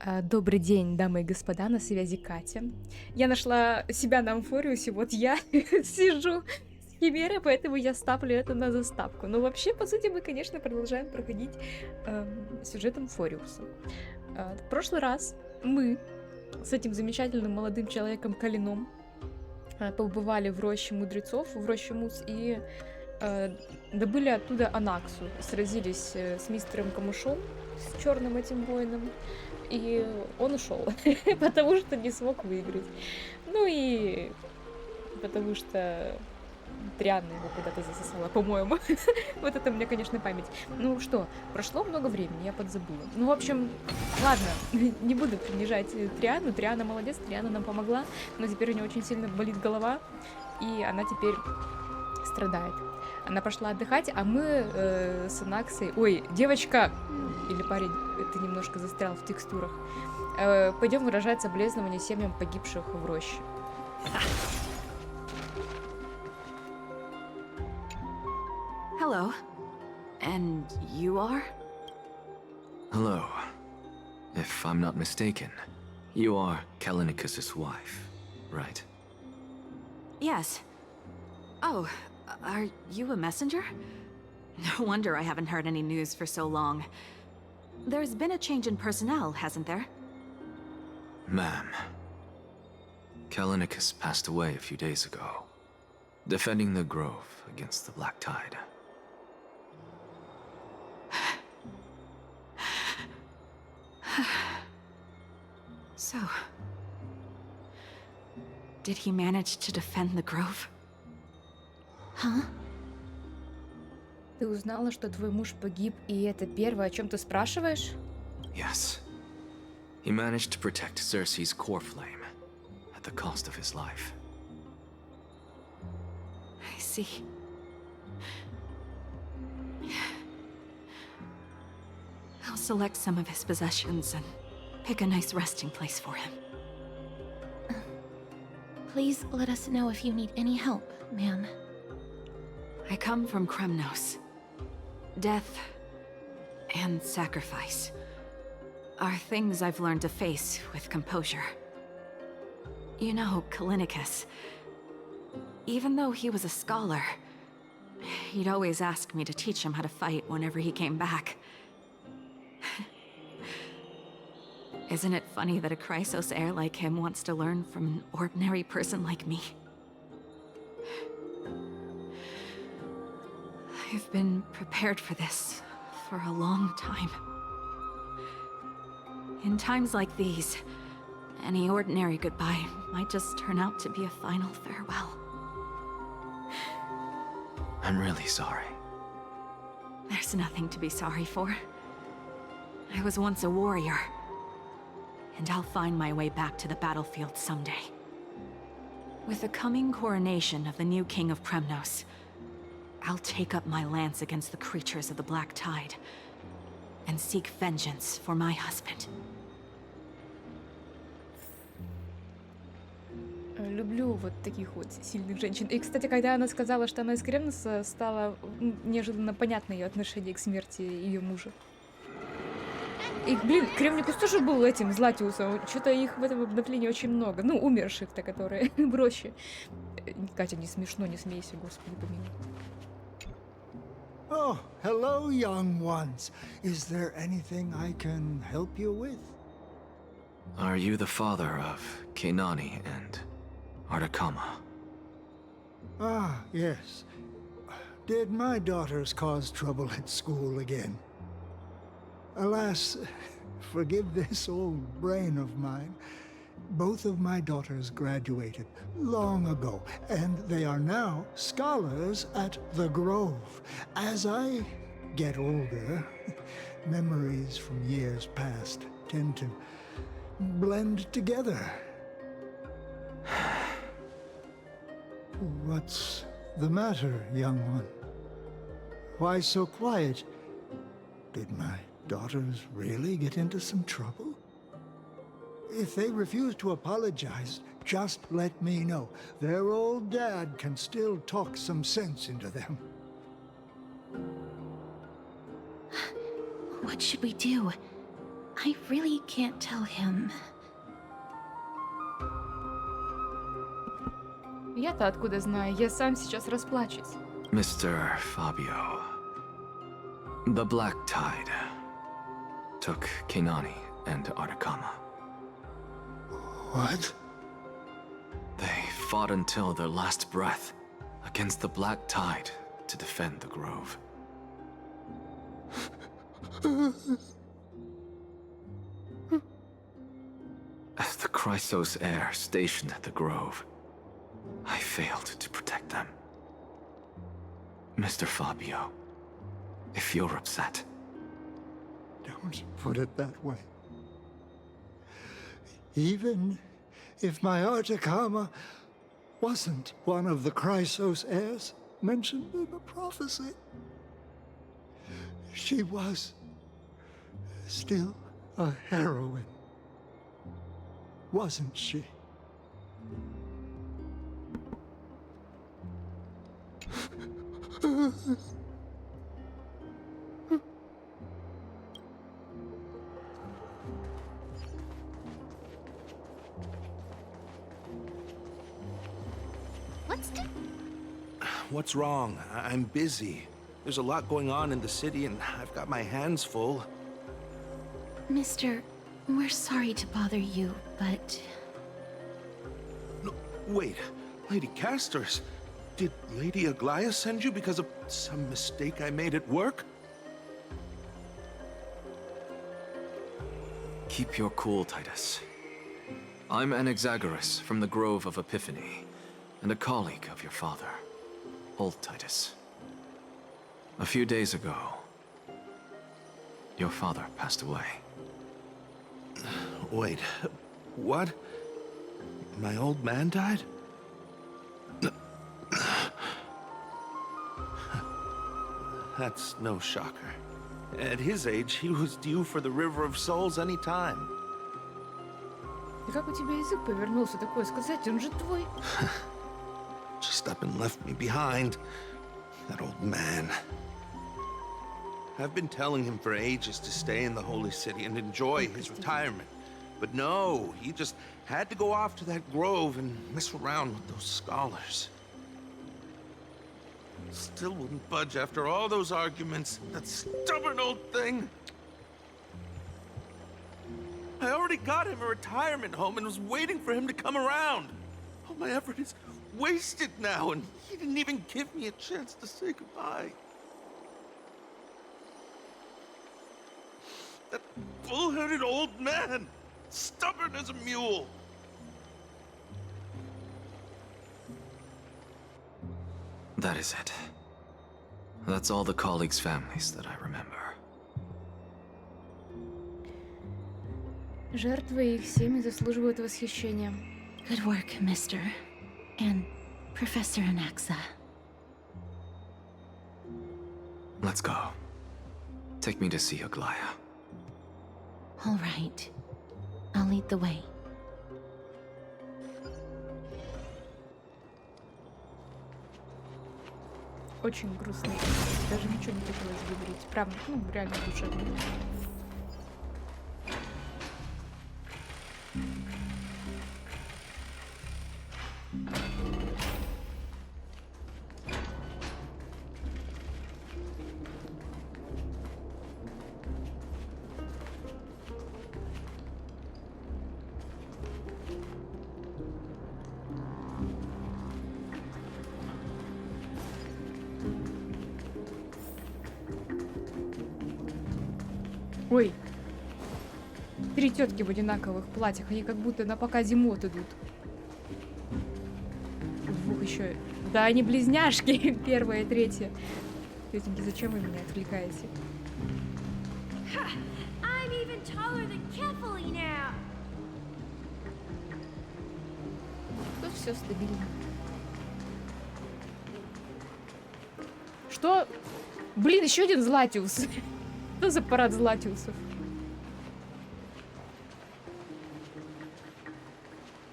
Добрый день, дамы и господа, на связи Катя. Я нашла себя на Амфореусе, вот я сижу с Химерой, поэтому я ставлю это на заставку. Но вообще, по сути, мы, конечно, продолжаем проходить сюжет Амфореуса. В прошлый раз мы с этим замечательным молодым человеком Калином побывали в роще мудрецов, в роще муз, и добыли оттуда Анаксу. Сразились с мистером Камушом, с черным этим воином. И он ушел, потому что не смог выиграть. Ну и потому что Трианна его куда-то засосала, по-моему. Вот это у меня, конечно, память. Ну что, прошло много времени, я подзабыла. Ну, в общем, ладно, не буду принижать Трианну. Трианна молодец, Трианна нам помогла, но теперь у нее очень сильно болит голова, и она теперь страдает. Она пошла отдыхать, а мы с Анаксой... Ой, девочка! Или парень, ты немножко застрял в текстурах. Пойдем выражать соболезнования семьям погибших в роще. Hello. And you are? Hello. If I'm not mistaken, you are Kalinicus's wife, right? Yes. Oh, are you a messenger? No wonder I haven't heard any news for so long. There's been a change in personnel, hasn't there? Ma'am, Kalinicus passed away a few days ago, defending the grove against the Black Tide. So... did he manage to defend the grove? Huh? Ты узнала, что твой муж погиб, и это первое, о чем ты спрашиваешь? Yes. He managed to protect Cersei's core flame, at the cost of his life. I see. I'll select some of his possessions and pick a nice resting place for him. Please let us know if you need any help, ma'am. I come from Kremnos. Death and sacrifice are things I've learned to face with composure. You know, Kalinicus, even though he was a scholar, he'd always ask me to teach him how to fight whenever he came back. Isn't it funny that a Chrysos heir like him wants to learn from an ordinary person like me? I've been prepared for this for a long time. In times like these, any ordinary goodbye might just turn out to be a final farewell. I'm really sorry. There's nothing to be sorry for. I was once a warrior, and I'll find my way back to the battlefield someday. With the coming coronation of the new king of Kremnos, I'll take up my lance against the creatures of the Black Tide and seek vengeance for my husband. Люблю вот таких вот сильных женщин. И, кстати, когда она сказала, что она из Кремноса, стало неожиданно понятно ее отношение к смерти ее мужа. И, блин, Кремникус тоже был этим Златиусом. Что-то их в этом обновлении очень много. Ну, умерших-то, которые в роще. Катя, не смешно, не смейся, господи помилуй. Oh, hello, young ones. Is there anything I can help you with? Are you the father of Kenani and Artakama? Ah, yes. Did my daughters cause trouble at school again? Alas, forgive this old brain of mine. Both of my daughters graduated long ago, and they are now scholars at the Grove. As I get older, memories from years past tend to blend together. What's the matter, young one? Why so quiet? Did my daughters really get into some trouble? If they refuse to apologize, just let me know. Their old dad can still talk some sense into them. What should we do? I really can't tell him. Я-то откуда знаю? Я сам сейчас расплачусь. Mr. Fabio, the Black Tide took Kinani and Artakama. What? They fought until their last breath against the Black Tide to defend the Grove. As the Chrysos heir stationed at the Grove, I failed to protect them. Mr. Fabio, if you're upset, Don't put it that way. Even if my Artakama wasn't one of the Chrysos heirs mentioned in the prophecy, she was still a heroine, wasn't she? What's wrong? I'm busy. There's a lot going on in the city, and I've got my hands full. Mister, we're sorry to bother you, but No, wait, Lady Casters, did Lady Aglaia send you because of some mistake I made at work? keep your cool, Titus. I'm Anaxagoras from the Grove of Epiphany, and a colleague of your father, Old Titus. A few days ago, your father passed away. Wait, what? My old man died? That's no shocker. At his age, he was due for the River of Souls any time. И как у тебя язык повернулся такое сказать? Он же твой. Just up and left me behind. That old man. I've been telling him for ages to stay in the Holy City and enjoy his retirement. But no, he just had to go off to that grove and mess around with those scholars. Still wouldn't budge after all those arguments. That stubborn old thing. I already got him a retirement home and was waiting for him to come around. All my effort is wasted now, and he didn't even give me a chance to say goodbye. That bull-headed old man, stubborn as a mule. That is it. That's all the colleagues' families that I remember. Жертвы и их семьи заслуживают восхищения. good work, Mister. And Professor Anaxa. Let's go. Take me to see Aglaia. All right. I'll lead the way. Очень грустно. Даже ничего не хотелось говорить. Правда, ну, реально душевно. Ой, 3 тетки в одинаковых платьях, они как будто на показе мод идут. У двух еще. Да, они близняшки, первая и третья. Тетеньки, зачем вы меня отвлекаете? I'm even taller than Kefali now. Тут все стабильно. Что? Блин, еще один Златиус. Что за парад Златиусов?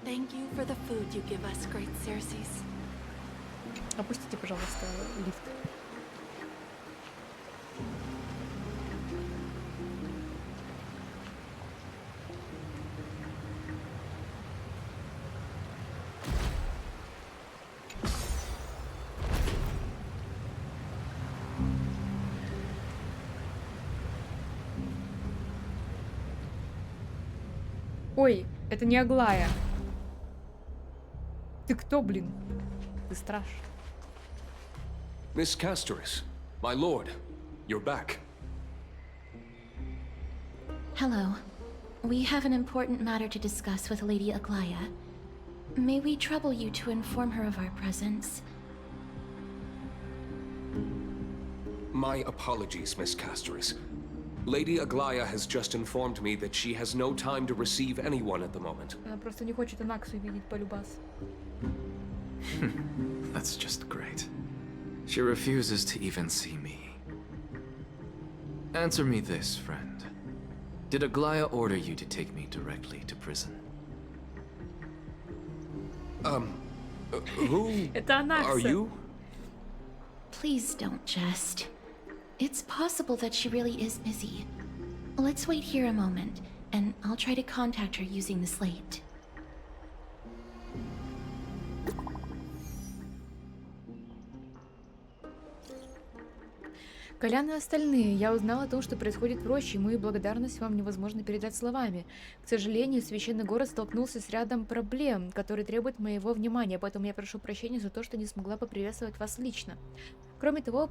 Thank you for the food you give us, great Circes. Опустите, пожалуйста, лифт. Ой, это не Аглая. Ты кто, блин? Ты страж. Miss Casterus, my lord, you're back. Hello. We have an important matter to discuss with Lady Aglaya. May we trouble you to inform her of our presence? My apologies, Miss Casterus. Lady Aglaya has just informed me that she has no time to receive anyone at the moment. Она просто не хочет Анаксу видеть полюбас. That's just great. She refuses to even see me. Answer me this, friend. Did Aglaya order you to take me directly to prison? Who Это Анакса. are you? Please don't jest. It's possible that she really is busy. Let's wait here a moment, and I'll try to contact her using the slate. Колян и остальные, я узнала о том, что происходит в роще, и мою благодарность вам невозможно передать словами. К сожалению, священный город столкнулся с рядом проблем, которые требуют моего внимания, поэтому я прошу прощения за то, что не смогла поприветствовать вас лично. Кроме того,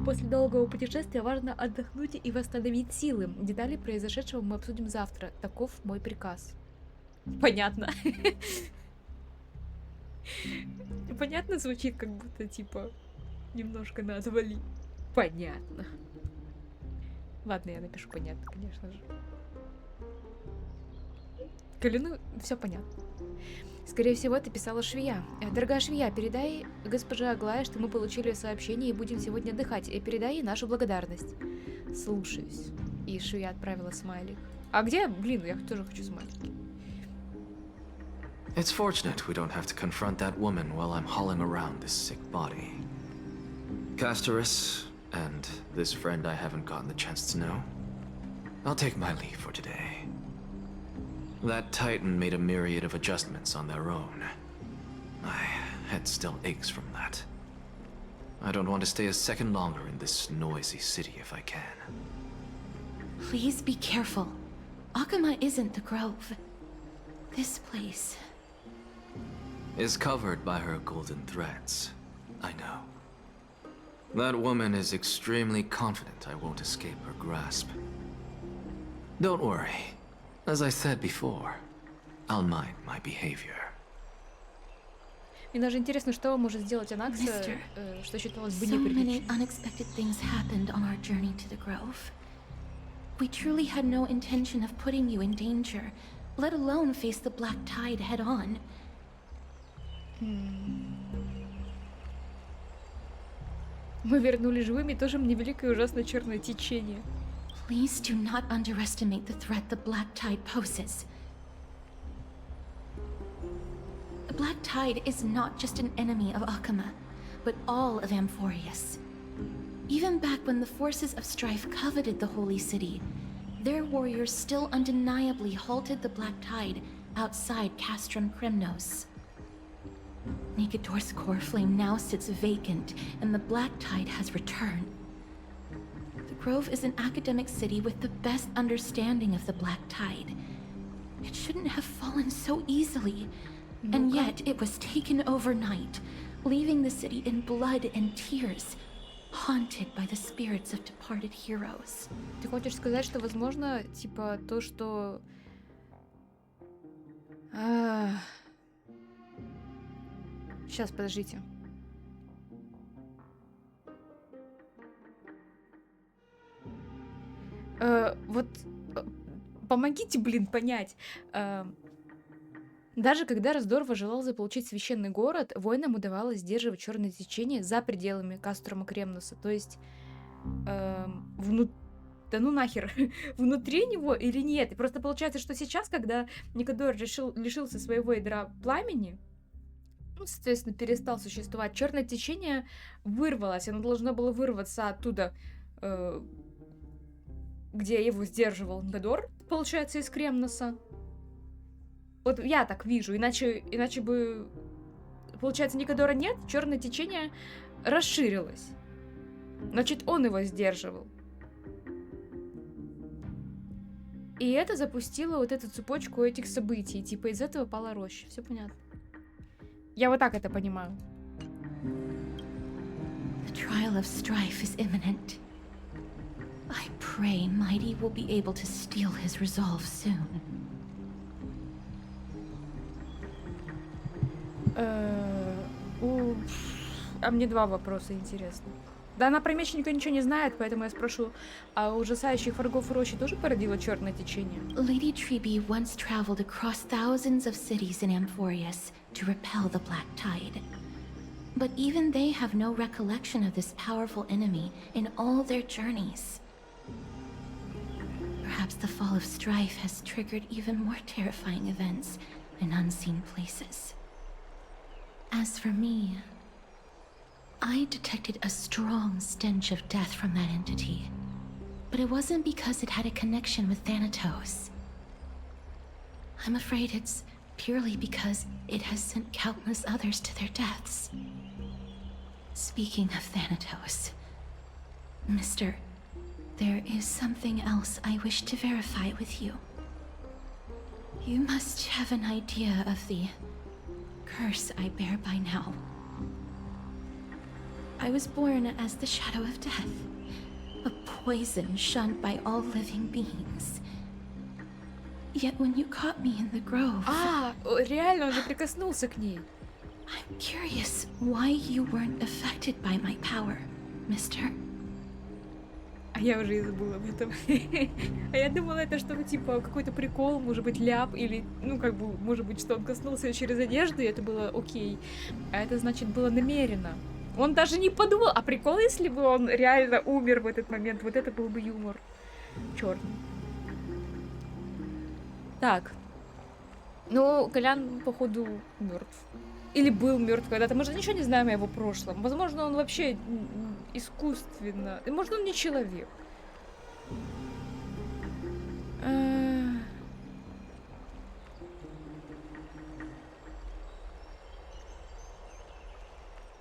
после долгого путешествия важно отдохнуть и восстановить силы. Детали произошедшего мы обсудим завтра. Таков мой приказ. Понятно. Понятно звучит, как будто, типа, немножко на отвали. Понятно. Ладно, я напишу понятно, конечно же. Коляну все понятно. Скорее всего, это писала швея. Дорогая швея, передай госпоже Аглае, что мы получили сообщение и будем сегодня отдыхать. И передай ей нашу благодарность. Слушаюсь. И швея отправила смайлик. А где? Блин, я тоже хочу смайлики. It's fortunate we don't have to confront that woman while I'm hauling around this sick body. Casterus, and this friend I haven't gotten the chance to know. I'll take my leave for today. That Titan made a myriad of adjustments on their own. My head still aches from that. I don't want to stay a second longer in this noisy city if I can. Please be careful. Akama isn't the grove. This place. Is covered by her golden threads. I know. That woman is extremely confident I won't escape her grasp. Don't worry. As I said before, I'll mind my behavior. Мне даже интересно, что может сделать Анакса, Mister, что считалось бы So many неприличным. unexpected things happened on our journey to the grove. We truly had no intention of putting you in danger, let alone face the black tide head on. Мы вернулись живыми, тоже мне великое и ужасное черное течение. Please do not underestimate the threat the black tide poses. The black tide is not just an enemy of Akama, but all of Amfореus. Even back when the forces of strife coveted the holy city, their warriors still undeniably halted the black tide outside Castrum Kremnos. Nikedor's core flame now sits vacant, and the black tide has returned. The Grove is an academic city with the best understanding of the black tide. It shouldn't have fallen so easily, and yet it was taken overnight, leaving the city in blood and tears, haunted by the spirits of departed heroes. Ты хочешь сказать, что возможно, типа, то, что... Сейчас, подождите. Вот помогите, блин, понять. Даже когда Раздорва желал заполучить священный город, воинам удавалось сдерживать черное течение за пределами Каструма Кремнуса. То есть, да ну нахер, внутри него или нет. И просто получается, что сейчас, когда Никодор лишился своего ядра пламени, ну, соответственно, перестал существовать, черное течение вырвалось. Оно должно было вырваться оттуда, где его сдерживал Никодор, получается, из Кремноса. Вот я так вижу, иначе бы, получается, Никодора нет, черное течение расширилось. Значит, он его сдерживал. И это запустило вот эту цепочку этих событий. Типа из этого пала роща. Все понятно. Я вот так это понимаю. The trial of strife is imminent. I pray Mighty will be able to steal his resolve soon. А мне два вопроса интересно. Да, она про меч никто ничего не знает, поэтому я спрошу, а ужасающих врагов рощи тоже породило черное течение? Lady Tribbi once traveled across thousands of cities in Amfореus to repel the Black Tide. But even they have no recollection of this powerful enemy in all their journeys. Perhaps the fall of strife has triggered even more terrifying events in unseen places. As for me, I detected a strong stench of death from that entity. But it wasn't because it had a connection with Thanatos. I'm afraid it's purely because it has sent countless others to their deaths. Speaking of Thanatos, Mister, there is something else I wish to verify with you. You must have an idea of the curse I bear by now. I was born as the shadow of death, a poison shunned by all living beings. Yet when you caught me in the grove... Реально, он же прикоснулся к ней. I'm curious why you weren't affected by my power, Mister. А я уже и забыла об этом. А я думала, это что-то типа какой-то прикол, может быть, ляп, или, ну, как бы, может быть, что он коснулся через одежду, и это было окей. А это, значит, было намеренно. Он даже не подумал, а прикол, если бы он реально умер в этот момент, вот это был бы юмор. Черный. Так. Ну, Колян, походу, мертв. Или был мертв когда-то. Мы же ничего не знаем о его прошлом. Возможно, он вообще искусственно. Может, он не человек.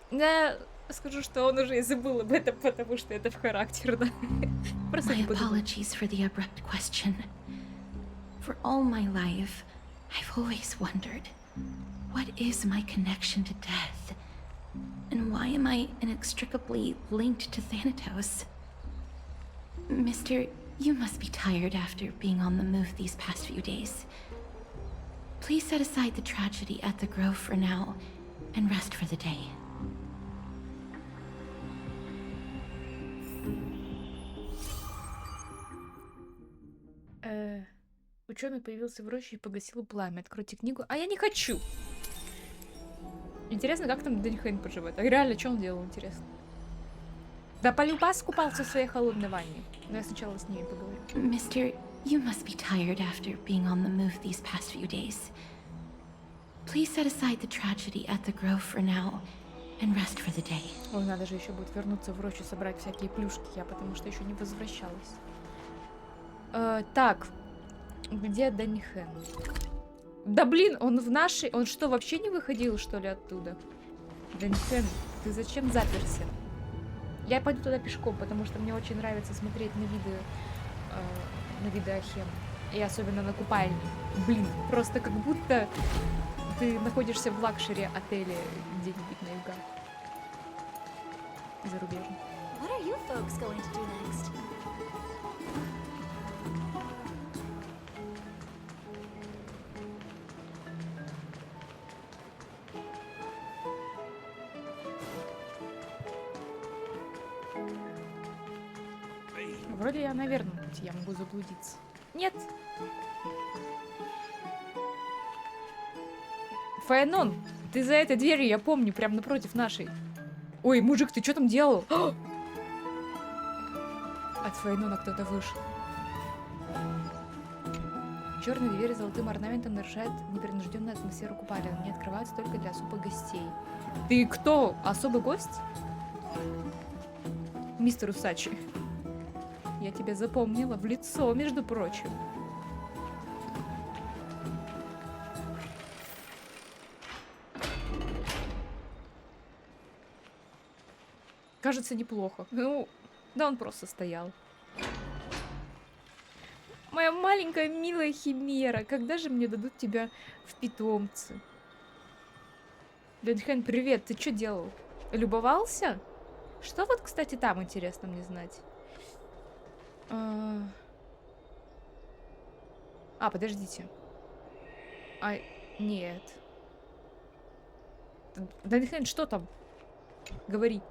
Я скажу, что он уже и забыл об этом, потому что это в характер, да. Просто не My подумал. apologies for the abrupt question. For all my life, I've always wondered, what is my connection to death? And why am I inextricably linked to Thanatos? Mister, you must be tired after being on the move these past few days. Please set aside the tragedy at the Grove for now, and rest for the day. Ученый появился в роще и погасил пламя. Откройте книгу. А я не хочу! Интересно, как там Дэньхэн поживает. А реально, что он делал, интересно? Да полюбас купался в своей холодной ванне. Но я сначала с ней поговорю. Mister, you must be tired after being on the move these past few days. Please set aside the tragedy at the Grove for now, and rest for the day. Ой, надо же еще будет вернуться в рощу, собрать всякие плюшки. Я потому что еще не возвращалась. Так. Где Дэньхэн? Да блин, он в нашей... Он что, вообще не выходил, что ли, оттуда? Дэньхэн, ты зачем заперся? Я пойду туда пешком, потому что мне очень нравится смотреть на виды Ахем. И особенно на купальни. Блин, просто как будто ты находишься в лакшери отеле где-нибудь на югах. Зарубежном. What are you folks going to do next? Вроде я на верном пути, я могу заблудиться. Нет. Фаенон, ты за этой дверью, я помню, прям напротив нашей. Ой, мужик, ты что там делал? От Фаенона кто-то вышел. Черные двери с золотым орнаментом нарушают непринужденную атмосферу купальни. Они открываются только для особых гостей. Ты кто? Особый гость? Мистер Усачи. Я тебя запомнила в лицо, между прочим. Кажется, неплохо. Ну, да он просто стоял. моя маленькая милая химера, когда же мне дадут тебя в питомцы? Дэнхэн, привет, ты что делал? Любовался? Что вот, кстати, там интересно мне знать? Подождите. Нет. Дэнхэн, что там? Говори.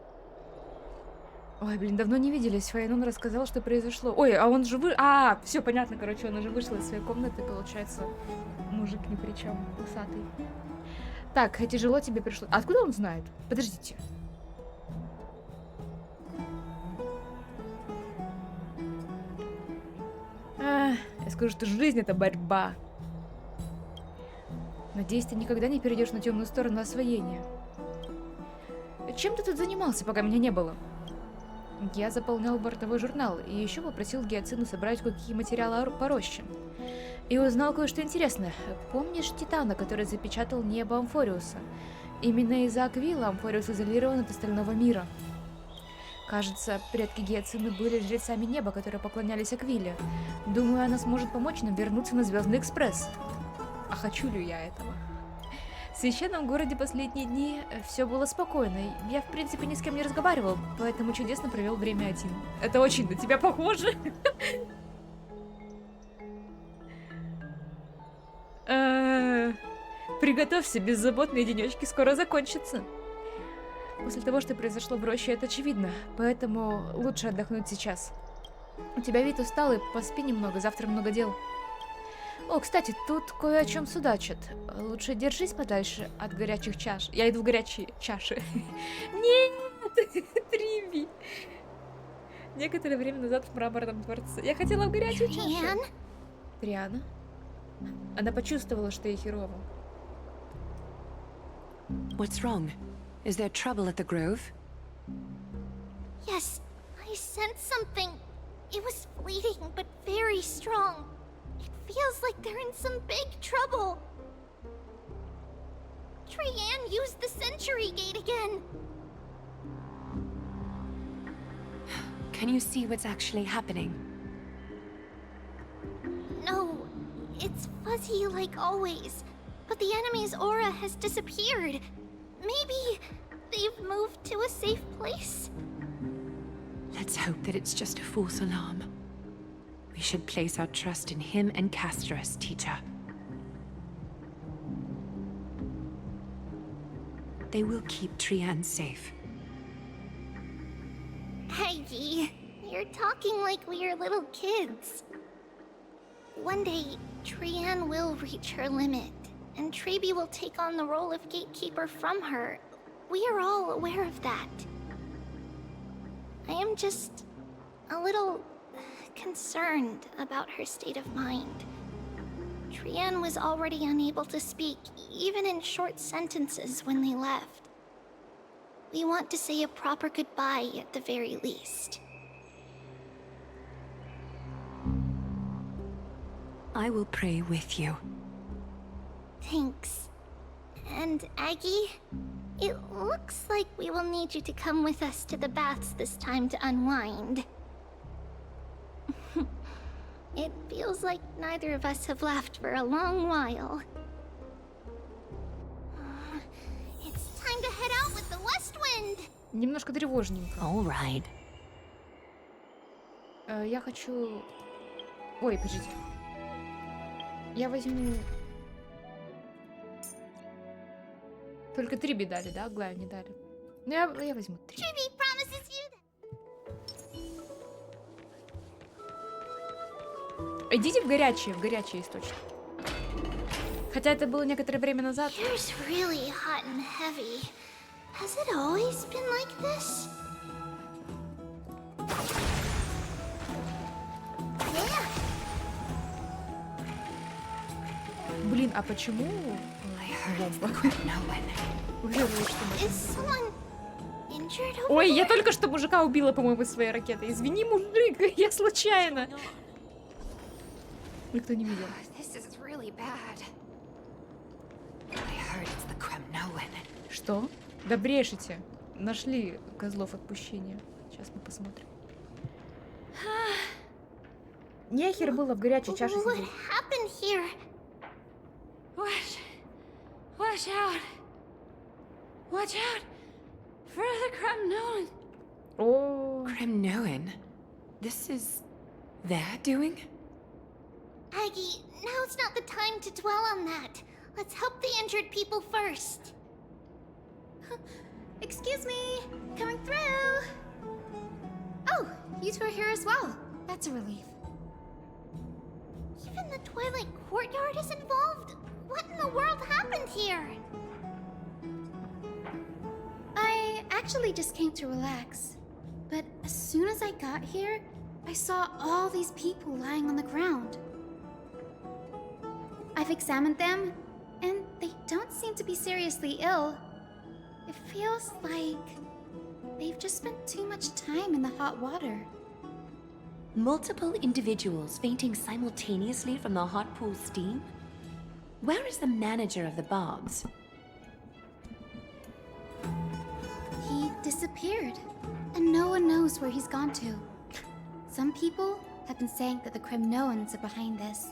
Ой, блин, давно не виделись. Фаенон рассказал, что произошло. Ой, а он же все понятно, короче, он уже вышел из своей комнаты, получается, мужик ни при чем, усатый. Так, тяжело тебе пришло. А откуда он знает? Подождите. Я скажу, что жизнь — это борьба. Надеюсь, ты никогда не перейдешь на темную сторону освоения. Чем ты тут занимался, пока меня не было? Я заполнял бортовой журнал и еще попросил Гиацину собрать кое-какие материалы пороще. И узнал кое-что интересное. Помнишь Титана, который запечатал небо Амфореуса? Именно из-за Аквила Амфореус изолирован от остального мира. Кажется, предки Гиацины были жрецами неба, которые поклонялись Аквиле. Думаю, она сможет помочь нам вернуться на Звездный экспресс. А хочу ли я этого? В священном городе последние дни все было спокойно. Я, в принципе, ни с кем не разговаривал, поэтому чудесно провел время один. Это очень на тебя похоже. Приготовься, беззаботные денечки скоро закончатся. После того, что произошло в роще, это очевидно, поэтому лучше отдохнуть сейчас. У тебя вид усталый, поспи немного, завтра много дел. О, кстати, тут кое о чем судачат. Лучше держись подальше от горячих чаш. Я иду в горячие чаши. Нет, Трибби. Некоторое время назад в мраморном дворце. Я хотела в горячую чашу. Триана? Она почувствовала, что ей херово. What's wrong? Is there trouble at the grove? Yes, I sensed something. It was fleeting, but very strong. It feels like they're in some big trouble. Trianne used the Century Gate again. Can you see what's actually happening? No, it's fuzzy like always. But the enemy's aura has disappeared. Maybe they've moved to a safe place? Let's hope that it's just a false alarm. We should place our trust in him and Castorus, teacher. They will keep Trianne safe. Peggy, you're talking like we are little kids. One day, Trianne will reach her limit, and Tribbi will take on the role of gatekeeper from her. We are all aware of that. I am just a little concerned about her state of mind. Trianne was already unable to speak, even in short sentences when they left. We want to say a proper goodbye at the very least. I will pray with you. Thanks. And Aggie, it looks like we will need you to come with us to the baths this time to unwind. It feels like neither of us have laughed for a long while. It's time to head out with the west wind. Немножко тревожненько. All right. Я хочу... Ой, подождите. Я возьму... Только Трибби дали, да? Аглаю не дали. Ну, я возьму Трибби. Tribbi promises you that. Идите в горячие источники. Хотя это было некоторое время назад. Here's really hot and heavy. Has it always been like this? Yeah. Блин, а почему... Is someone injured over Ой, я there? только что мужика убила, по-моему, своей ракетой. Извини, мужик, я случайно. Никто не видел. This is really bad. I heard it's the Kremnowen. Что? Да брешете. Нашли козлов отпущения. Сейчас мы посмотрим. Нехер было в горячей чаше What сидеть. happened here? Watch out! Watch out for the Kremnoan! О, Kremnoan? This is their doing? Aggie, now's not the time to dwell on that. Let's help the injured people first. Excuse me, coming through. Oh, you two are here as well. That's a relief. Even the Twilight Courtyard is involved? What in the world happened here? I actually just came to relax. But as soon as I got here, I saw all these people lying on the ground. I've examined them, and they don't seem to be seriously ill. It feels like they've just spent too much time in the hot water. Multiple individuals fainting simultaneously from the hot pool steam? Where is the manager of the Bobs? He disappeared, and no one knows where he's gone to. Some people have been saying that the Kremnoans are behind this.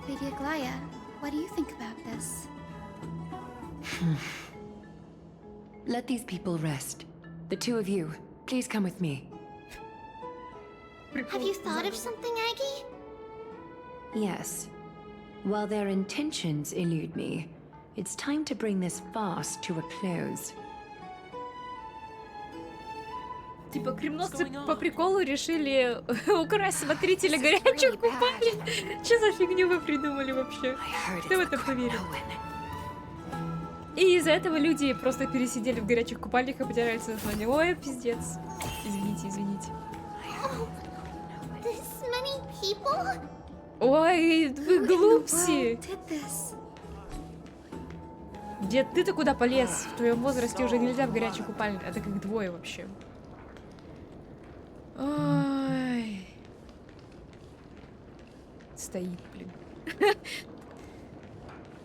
Lady Aglaya, what do you think about this? Let these people rest. The two of you, please come with me. Have you thought of something, Aggie? Yes. While their intentions elude me, it's time to bring this farce to a close. Типа кремновцы по приколу решили украсть смотрителя горячих купальнях. Что за фигню вы придумали вообще? Кто в это поверил? И из-за этого люди просто пересидели в горячих купальнях и потеряли сознание. Ой, пиздец. Извините, извините. This many people? Ой, вы Who in the глупси. world did this? Дед, ты-то куда полез? В твоем возрасте уже нельзя в горячих купальнях. Это как двое вообще. Ой. Стоит, блин.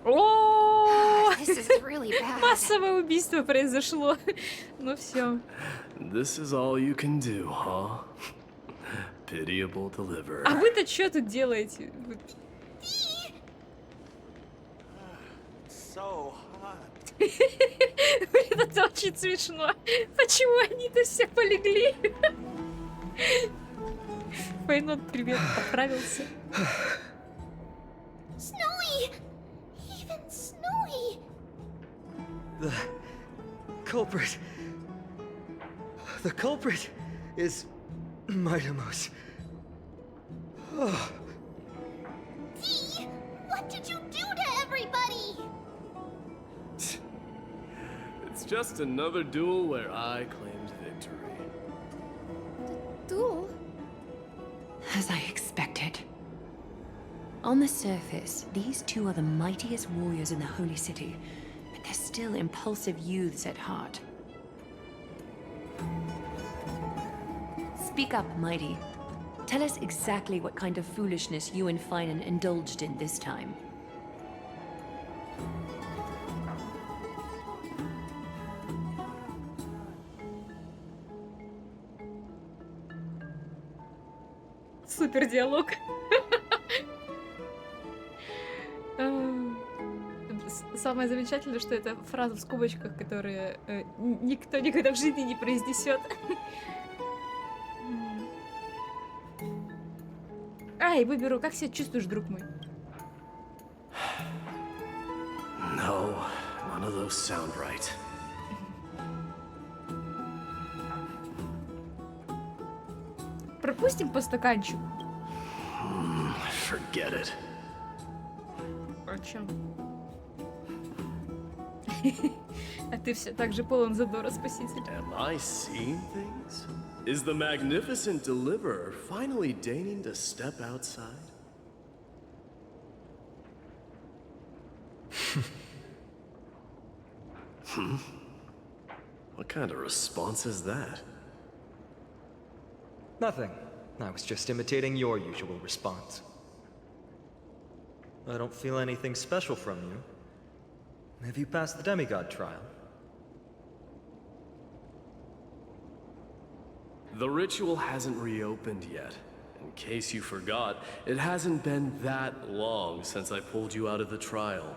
О! This is really bad. Массовое убийство произошло. Ну все. This is all you can do, huh? Pitiable deliverer. А вы-то что тут делаете? So hot. Блин, это очень смешно. Почему они-то все полегли? Фаенон, привет, поправился. Snowy! Even snowy! The culprit. The culprit is Mightamos. Oh, Dee! What did you do to everybody? It's just another duel where I claimed victory. Duel? As I expected. On the surface, these two are the mightiest warriors in the Holy City, but they're still impulsive youths at heart. Speak up, Mighty. Tell us exactly what kind of foolishness you and Fainan indulged in this time. Супер диалог. Самое замечательное, что это фраза в скобочках, которую никто никогда в жизни не произнесет. Ай, выберу, как себя чувствуешь, друг мой? No, none of those sound right. Пропустим по стаканчику. Forget it. О чем? А ты все так же полон задора, спаситель. Am I seeing things? Is the magnificent deliverer finally deigning to step outside? What kind of response is that? nothing. I was just imitating your usual response. I don't feel anything special from you. Have you passed the demigod trial? The ritual hasn't reopened yet. In case you forgot, it hasn't been that long since I pulled you out of the trial.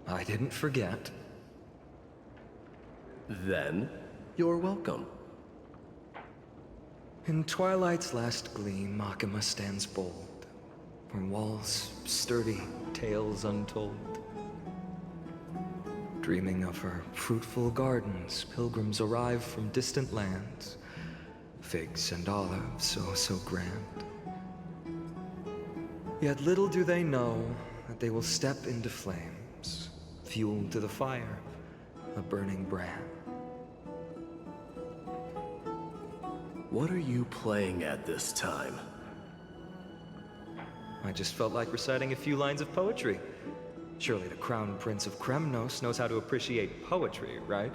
I didn't forget. Then, you're welcome. In twilight's last gleam, Makima stands bold. From walls sturdy, tales untold. Dreaming of her fruitful gardens, pilgrims arrive from distant lands. Figs and olives, so grand. Yet little do they know that they will step into flames, fuel to the fire, a burning brand. What are you playing at this time? I just felt like reciting a few lines of poetry. Surely the Crown Prince of Kremnos knows how to appreciate poetry, right?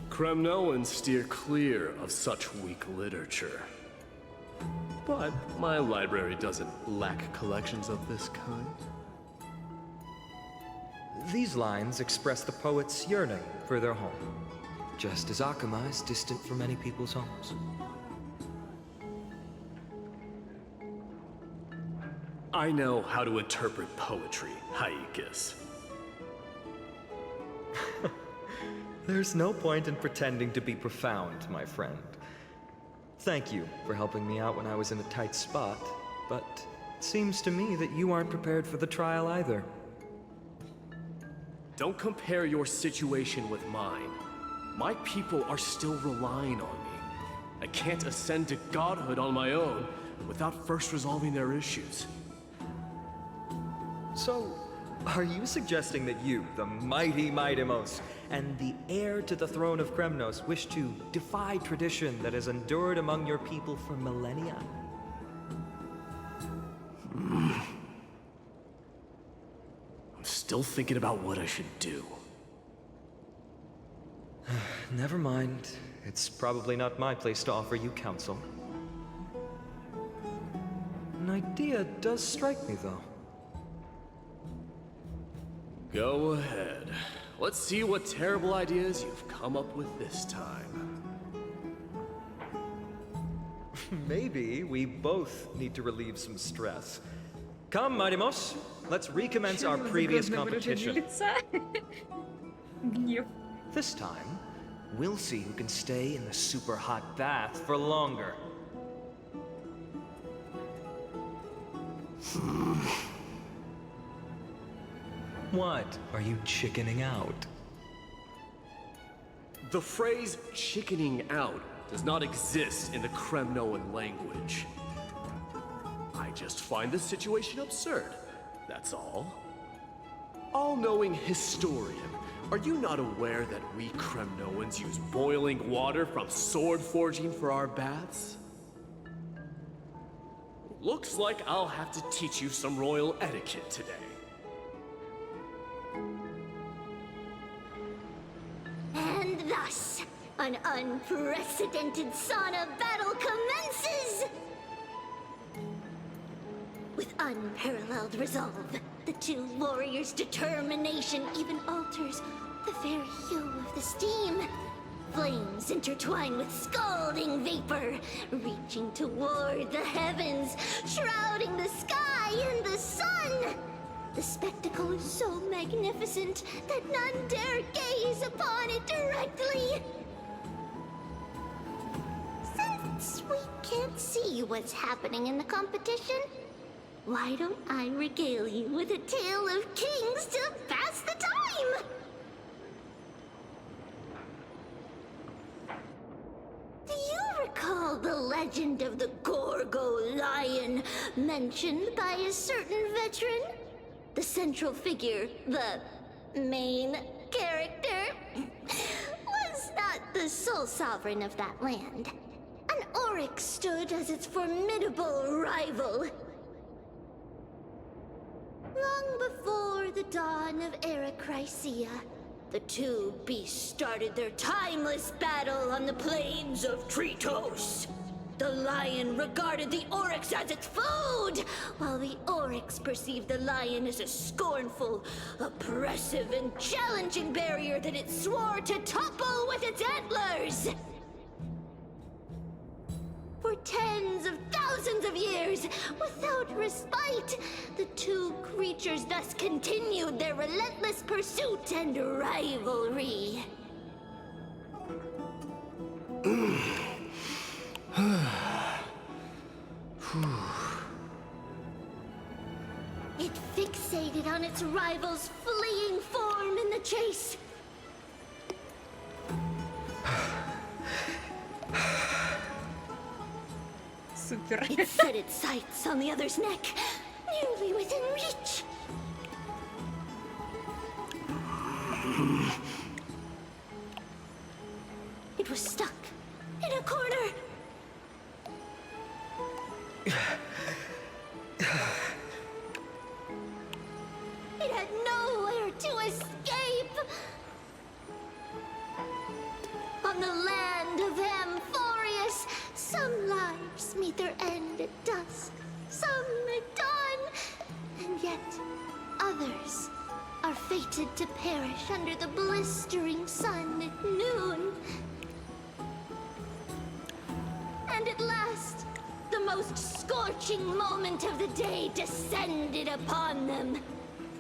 Kremnoans steer clear of such weak literature. But my library doesn't lack collections of this kind. These lines express the poet's yearning for their home, just as Akama is distant from many people's homes. I know how to interpret poetry, Haikis. There's no point in pretending to be profound, my friend. Thank you for helping me out when I was in a tight spot, but it seems to me that you aren't prepared for the trial either. Don't compare your situation with mine. My people are still relying on me. I can't ascend to godhood on my own without first resolving their issues. So, are you suggesting that you, the mighty Midemos, and the heir to the throne of Kremnos, wish to defy tradition that has endured among your people for millennia? I'm still thinking about what I should do. Never mind. It's probably not my place to offer you counsel. An idea does strike me, though. Go ahead. Let's see what terrible ideas you've come up with this time. Maybe we both need to relieve some stress. Come, Midemos, let's recommence our previous competition. Гнев. This time, we'll see who can stay in the super hot bath for longer. What? Are you chickening out? The phrase chickening out does not exist in the Kremnoan language. I just find the situation absurd, that's all. All-knowing historian, are you not aware that we Kremnoans use boiling water from sword forging for our baths? Looks like I'll have to teach you some royal etiquette today. And thus, an unprecedented sauna battle commences! With unparalleled resolve, the two warriors' determination even alters the very hue of the steam. Flames intertwine with scalding vapor, reaching toward the heavens, shrouding the sky in the sun. The spectacle is so magnificent that none dare gaze upon it directly. Since we can't see what's happening in the competition, why don't I regale you with a tale of kings to pass the time? Do you recall the legend of the Gorgo lion mentioned by a certain veteran? The central figure, the main character, was not the sole sovereign of that land. An oryx stood as its formidable rival. Long before the dawn of Era Chrysia, the two beasts started their timeless battle on the plains of Tritos. The lion regarded the oryx as its food, while the oryx perceived the lion as a scornful, oppressive, and challenging barrier that it swore to topple with its antlers. For tens of thousands of years, without respite, the two creatures thus continued their relentless pursuit and rivalry. It fixated on its rival's fleeing form in the chase. Супер. It set its sights on the other's neck, nearly within reach. It was stuck in a corner. It had nowhere to escape. On the land of Amfореus, some lives meet their end at dusk, some at dawn, and yet others are fated to perish under the blistering sun at noon. And at last, the most scorching moment of the day descended upon them.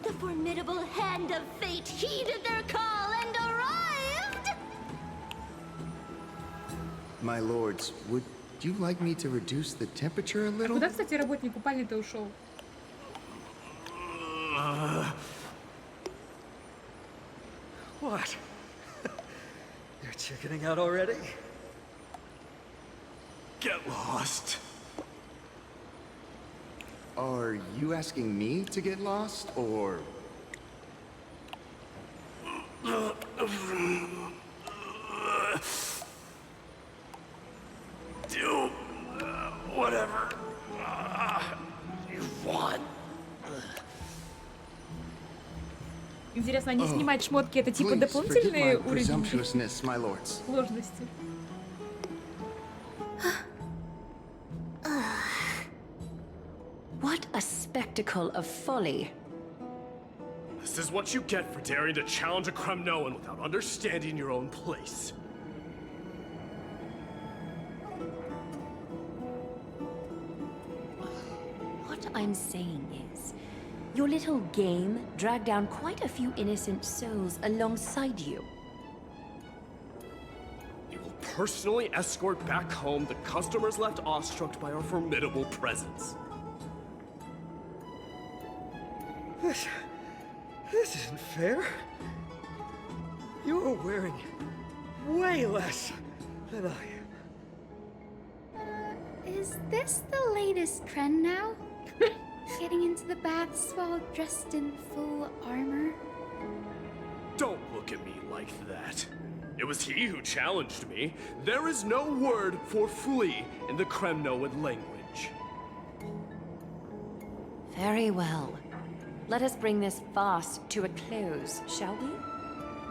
The formidable hand of fate heeded their call and arrived! My lords, would you like me to reduce the temperature a little? Куда, кстати, работник купальни-то ушел? What? You're chickening out already? Get lost. Are you asking me to get lost, or... Do whatever you want. Интересно, они снимать шмотки, это типа Please, дополнительный forgive my уровень presumptuousness, my lords. сложности? What a spectacle of folly. This is what you get for daring to challenge a Kremnoan without understanding your own place. What I'm saying is, your little game dragged down quite a few innocent souls alongside you. You will personally escort back home the customers left awestruck by our formidable presence. This isn't fair. You're wearing way less than I am. Is this the latest trend now? Getting into the baths while dressed in full armor? Don't look at me like that. It was he who challenged me. There is no word for flee in the Kremnoan language. Very well. Let us bring this farce to a close, shall we?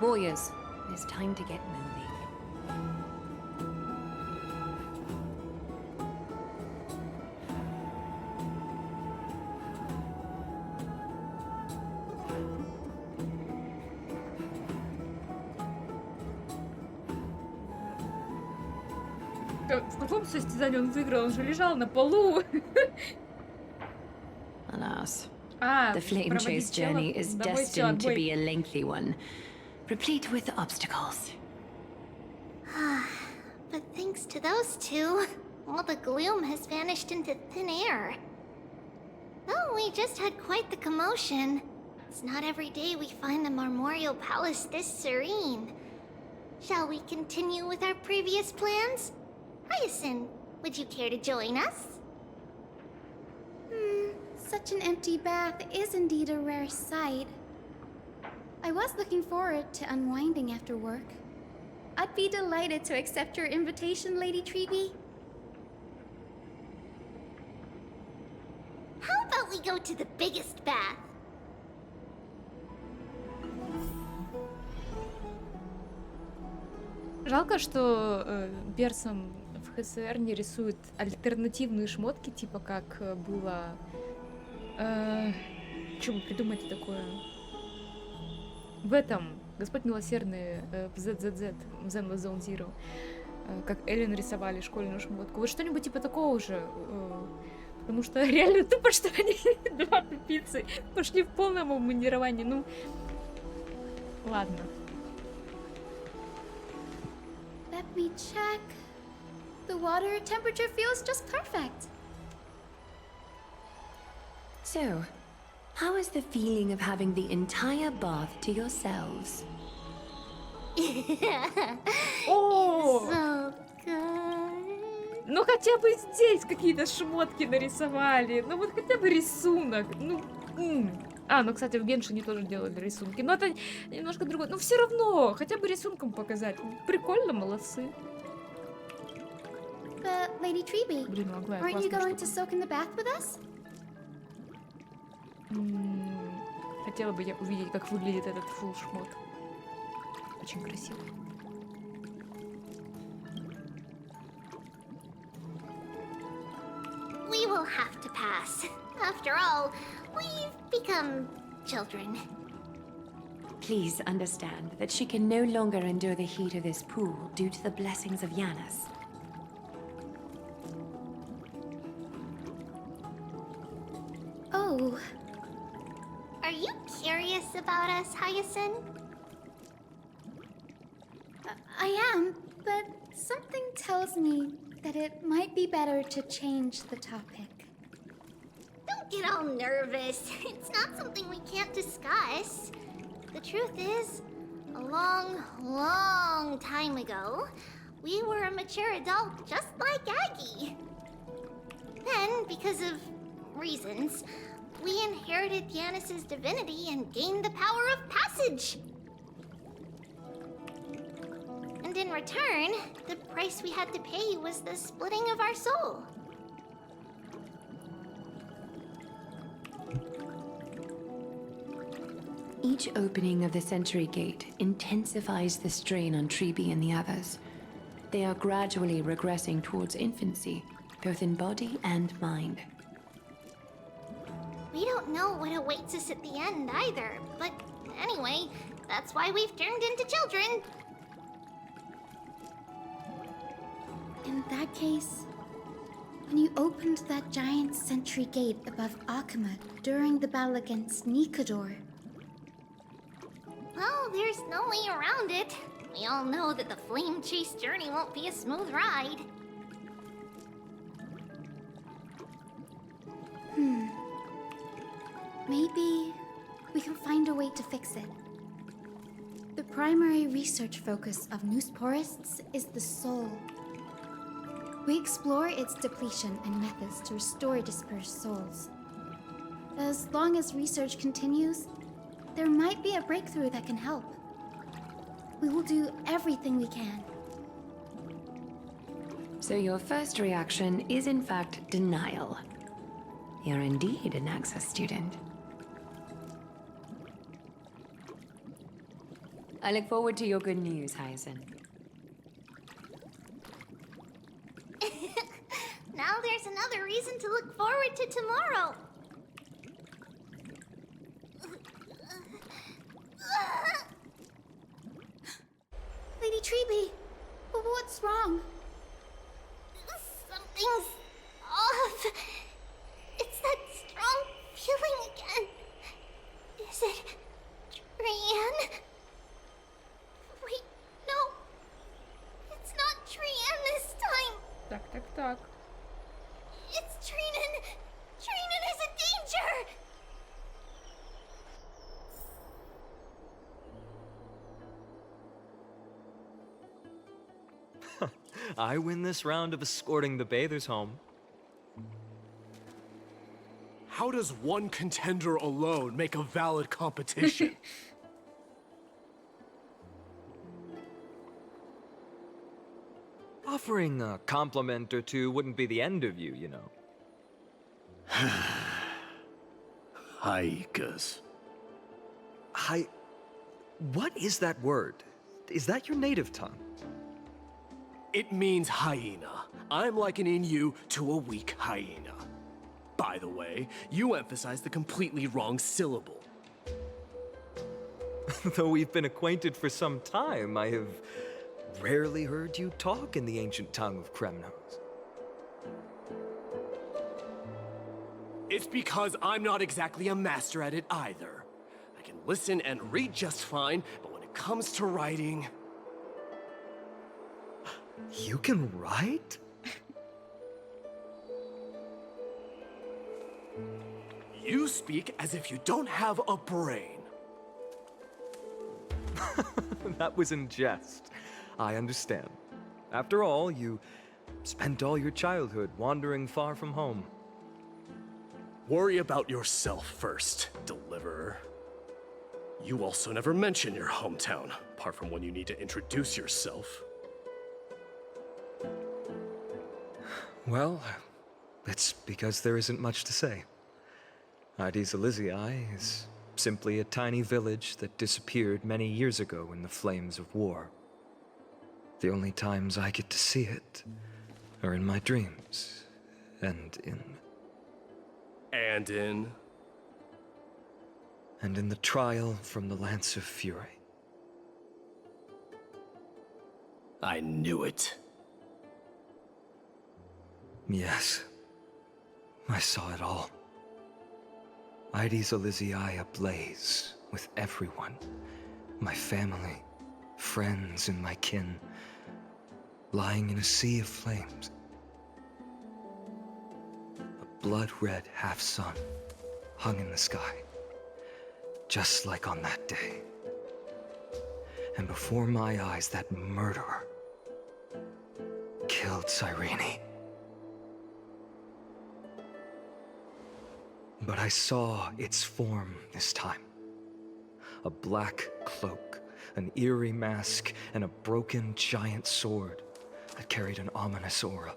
Warriors, it is time to get moving. В каком состязании он выиграл? Он же лежал на полу. Alas, А, the flame chase проводить тело. journey is Домой всё, destined to отбой. be a lengthy one, replete with obstacles. But thanks to those two, all the gloom has vanished into thin air. Oh, we just had quite the commotion. It's not every day we find the Marmorial Palace this serene. Shall we continue with our previous plans? Hyacinth, would you care to join us? Such an empty bath is indeed a rare sight. I was looking forward to unwinding after work. I'd be delighted to accept your invitation, Lady Tribbi. How about we go to the biggest bath? Жалко, что персам в в ХСР не рисуют альтернативные шмотки, типа как было... Что бы придумать такое? В этом Господь Милосердный в ZZZ, в Zen Zone Zero, как Эллен рисовали школьную шмотку. Вот что-нибудь типа такого же. Потому что реально тупо, что они два тупицы пошли в полном обмундировании. Ну, ладно. Let me check. The water temperature feels just perfect. So, how is the feeling of having the entire bath to yourselves? О! So good. Ну хотя бы здесь какие-то шмотки нарисовали. Ну вот хотя бы рисунок. Ну, ну, кстати, в Геншине тоже делали рисунки. Но это немножко другое. Но все равно, хотя бы рисунком показать. Прикольно, молодцы. But, Lady Tribby, Блин, Аглая, aren't you классная going to штука. soak in the bath with us? Хотела бы я увидеть, как выглядит этот фулл шмот. Очень красиво. We will have to pass. After all, we've become children. Please understand that she can no longer endure the heat of this pool due to the blessings of Yanis. Oh, Are you curious about us, Hyacinth? I am, but something tells me that it might be better to change the topic. Don't get all nervous. It's not something we can't discuss. The truth is, a long, long time ago, we were a mature adult just like Aggie. Then, because of reasons, we inherited Yanis's divinity and gained the power of passage. And in return, the price we had to pay was the splitting of our soul. Each opening of the Century Gate intensifies the strain on Tribbi and the others. They are gradually regressing towards infancy, both in body and mind. We don't know what awaits us at the end either, but anyway, that's why we've turned into children. In that case, when you opened that giant sentry gate above Akuma during the battle against Nikador, Well, there's no way around it. We all know that the flame chase journey won't be a smooth ride. maybe we can find a way to fix it. The primary research focus of Noosporists is the soul. We explore its depletion and methods to restore dispersed souls. As long as research continues, there might be a breakthrough that can help. We will do everything we can. So your first reaction is in fact denial. You're indeed an Access student. I look forward to your good news, Hyacinth. Now there's another reason to look forward to tomorrow. Lady Tribbi, what's wrong? Something's off. It's that strong feeling again. Is it Trian? Wait, no. It's not Trian this time. Так. It's Trinan. Trinan is in danger. I win this round of escorting the bathers home. How does one contender alone make a valid competition? Offering a compliment or two wouldn't be the end of you, you know. Haikas. What is that word? Is that your native tongue? It means hyena. I'm likening you to a weak hyena. By the way, you emphasized the completely wrong syllable. Though we've been acquainted for some time, I have rarely heard you talk in the ancient tongue of Kremnos. It's because I'm not exactly a master at it either. I can listen and read just fine, but when it comes to writing... You can write? You speak as if you don't have a brain. That was in jest. I understand. After all, you spent all your childhood wandering far from home. Worry about yourself first, Deliverer. You also never mention your hometown, apart from when you need to introduce yourself. Well, it's because there isn't much to say. Ides Elysiae is simply a tiny village that disappeared many years ago in the flames of war. The only times I get to see it are in my dreams, and in the trial from the Lance of Fury. I knew it. Yes, I saw it all. Ides Elysiae ablaze with everyone. My family, friends, and my kin, lying in a sea of flames. A blood-red half-sun hung in the sky, just like on that day. And before my eyes, that murderer killed Cyrene. But I saw its form this time. A black cloak, an eerie mask, and a broken giant sword that carried an ominous aura.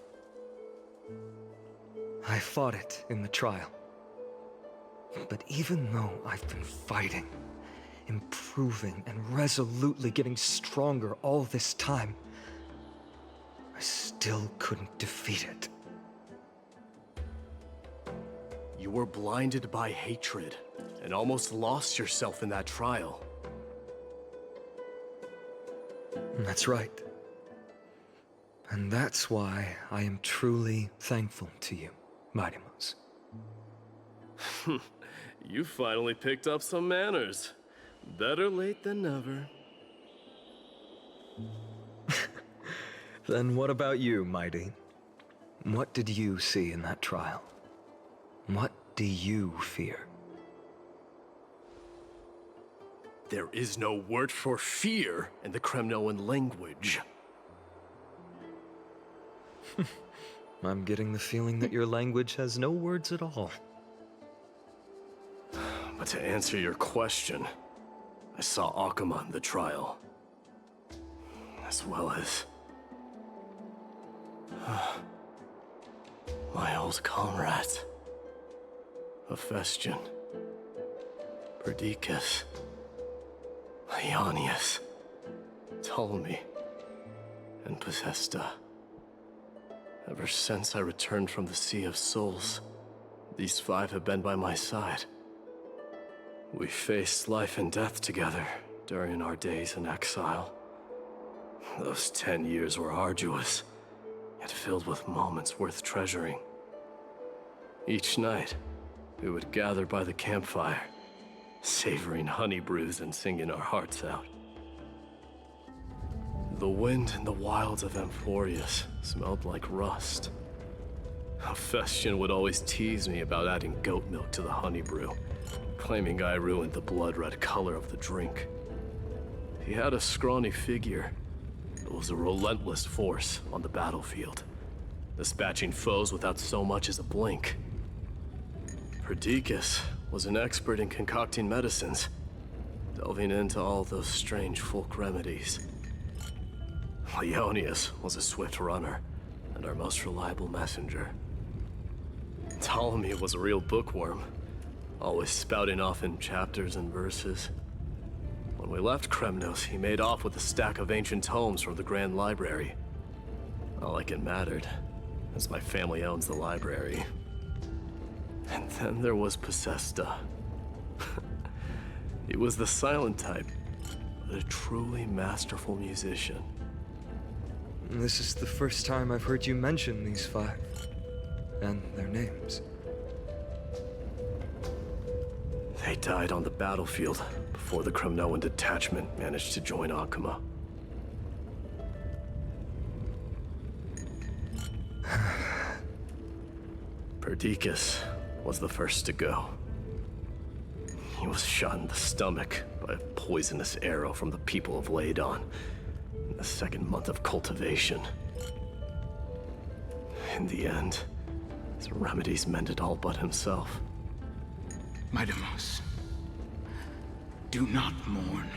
I fought it in the trial. But even though I've been fighting, improving, and resolutely getting stronger all this time, I still couldn't defeat it. You were blinded by hatred, and almost lost yourself in that trial. That's right. And that's why I am truly thankful to you, Midemos. You finally picked up some manners. Better late than never. Then what about you, Mighty? What did you see in that trial? What do you fear? There is no word for fear in the Kremnoan language. I'm getting the feeling that your language has no words at all. But to answer your question, I saw Akuma in the trial. As well as... my old comrades. Hephaestion, Perdiccas, Ionius, Ptolemy, and Possesta. Ever since I returned from the Sea of Souls, these five have been by my side. We faced life and death together during our days in exile. Those 10 years were arduous, yet filled with moments worth treasuring. Each night, we would gather by the campfire, savoring honey brews and singing our hearts out. The wind in the wilds of Amfореus smelled like rust. Hephaestion would always tease me about adding goat milk to the honey brew, claiming I ruined the blood-red color of the drink. He had a scrawny figure, but was a relentless force on the battlefield, dispatching foes without so much as a blink. Perdiccas was an expert in concocting medicines, delving into all those strange folk remedies. Ionius was a swift runner and our most reliable messenger. Ptolemy was a real bookworm, always spouting off in chapters and verses. When we left Kremnos, he made off with a stack of ancient tomes from the Grand Library. Not like it mattered, as my family owns the library. And then there was Possesta. He was the silent type, but a truly masterful musician. This is the first time I've heard you mention these 5. And their names. They died on the battlefield before the Kremnoan detachment managed to join Akuma. Perdiccas was the first to go. He was shot in the stomach by a poisonous arrow from the people of Ladon in the 2nd month of cultivation. In the end, his remedies mended all but himself. Mydemos, do not mourn.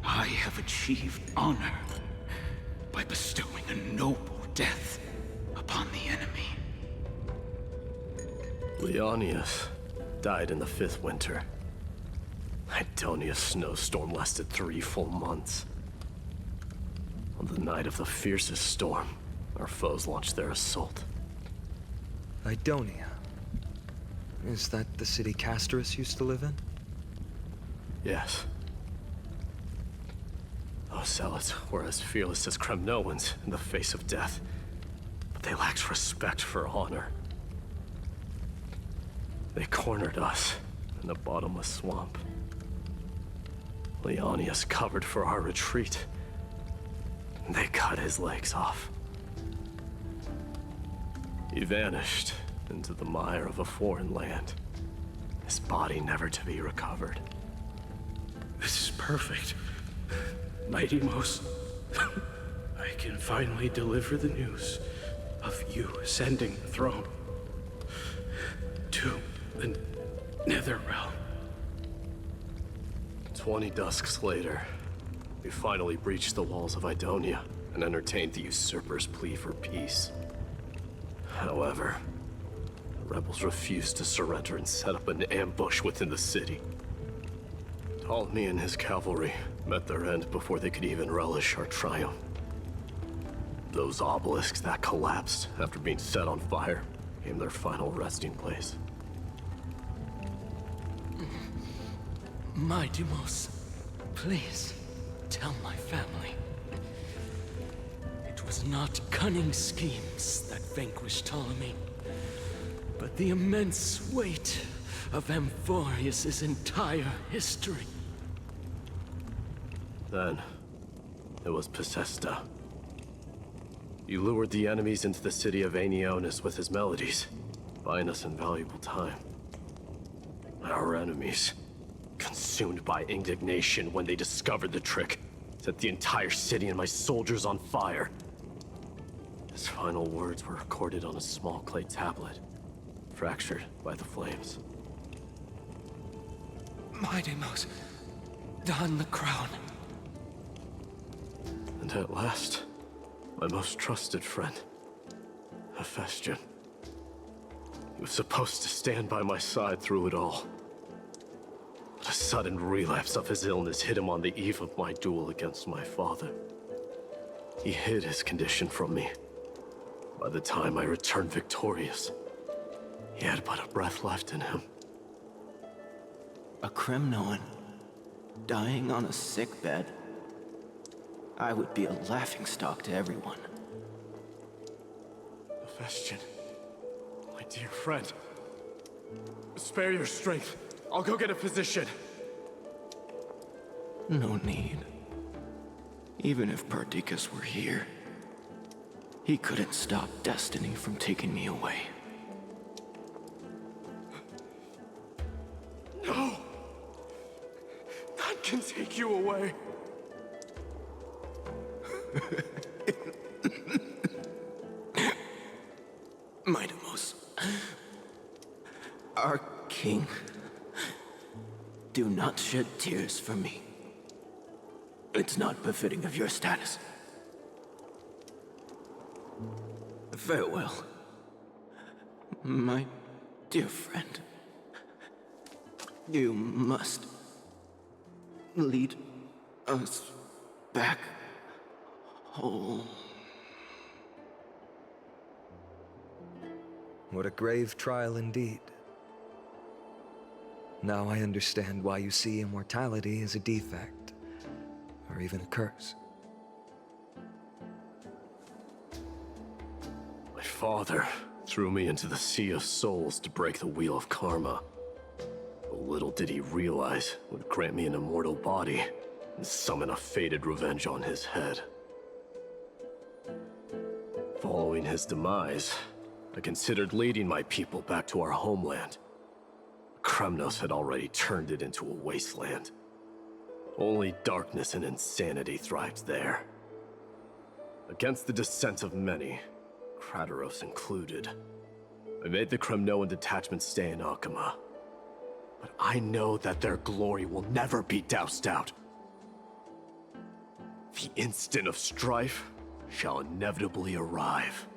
I have achieved honor by bestowing a noble death upon the enemy. Leonius died in the 5th winter. Idonia's snowstorm lasted 3 full months. On the night of the fiercest storm, our foes launched their assault. Idonia. Is that the city Castorus used to live in? Yes. Those zealots were as fearless as Kremnoans in the face of death, but they lacked respect for honor. They cornered us in a bottomless swamp. Leonius covered for our retreat. They cut his legs off. He vanished into the mire of a foreign land, his body never to be recovered. This is perfect. Mydemos, I can finally deliver the news of you ascending the throne to the Netherrealm. 20 dusks later, we finally breached the walls of Idonia and entertained the usurper's plea for peace. However, the rebels refused to surrender and set up an ambush within the city. Ptolemy and his cavalry met their end before they could even relish our triumph. Those obelisks that collapsed after being set on fire became their final resting place. Mydemos, please tell my family. It was not cunning schemes that vanquished Ptolemy, but the immense weight of Amphorius' entire history. Then, it was Possesta. He lured the enemies into the city of Aenionis with his melodies, buying us invaluable time. Our enemies, consumed by indignation when they discovered the trick, set the entire city and my soldiers on fire. His final words were recorded on a small clay tablet, fractured by the flames. Mydemos, don the crown. And at last, my most trusted friend, Hephaestion. He was supposed to stand by my side through it all. But a sudden relapse of his illness hit him on the eve of my duel against my father. He hid his condition from me. By the time I returned victorious, he had but a breath left in him. A Kremnoan, dying on a sickbed. I would be a laughingstock to everyone. Hephaestion, my dear friend, spare your strength. I'll go get a physician. No need. Even if Perdiccas were here, he couldn't stop destiny from taking me away. No! None can take you away. Mydemos, our king, do not shed tears for me. It's not befitting of your status. Farewell, my dear friend. You must lead us back home. What a grave trial indeed. Now I understand why you see immortality as a defect, or even a curse. My father threw me into the sea of souls to break the wheel of karma. But little did he realize it would grant me an immortal body and summon a fated revenge on his head. Following his demise, I considered leading my people back to our homeland. Kremnos had already turned it into a wasteland. Only darkness and insanity thrived there. Against the dissent of many, Krateros included, I made the Kremnoan detachment stay in Akama. But I know that their glory will never be doused out. The instant of strife shall inevitably arrive.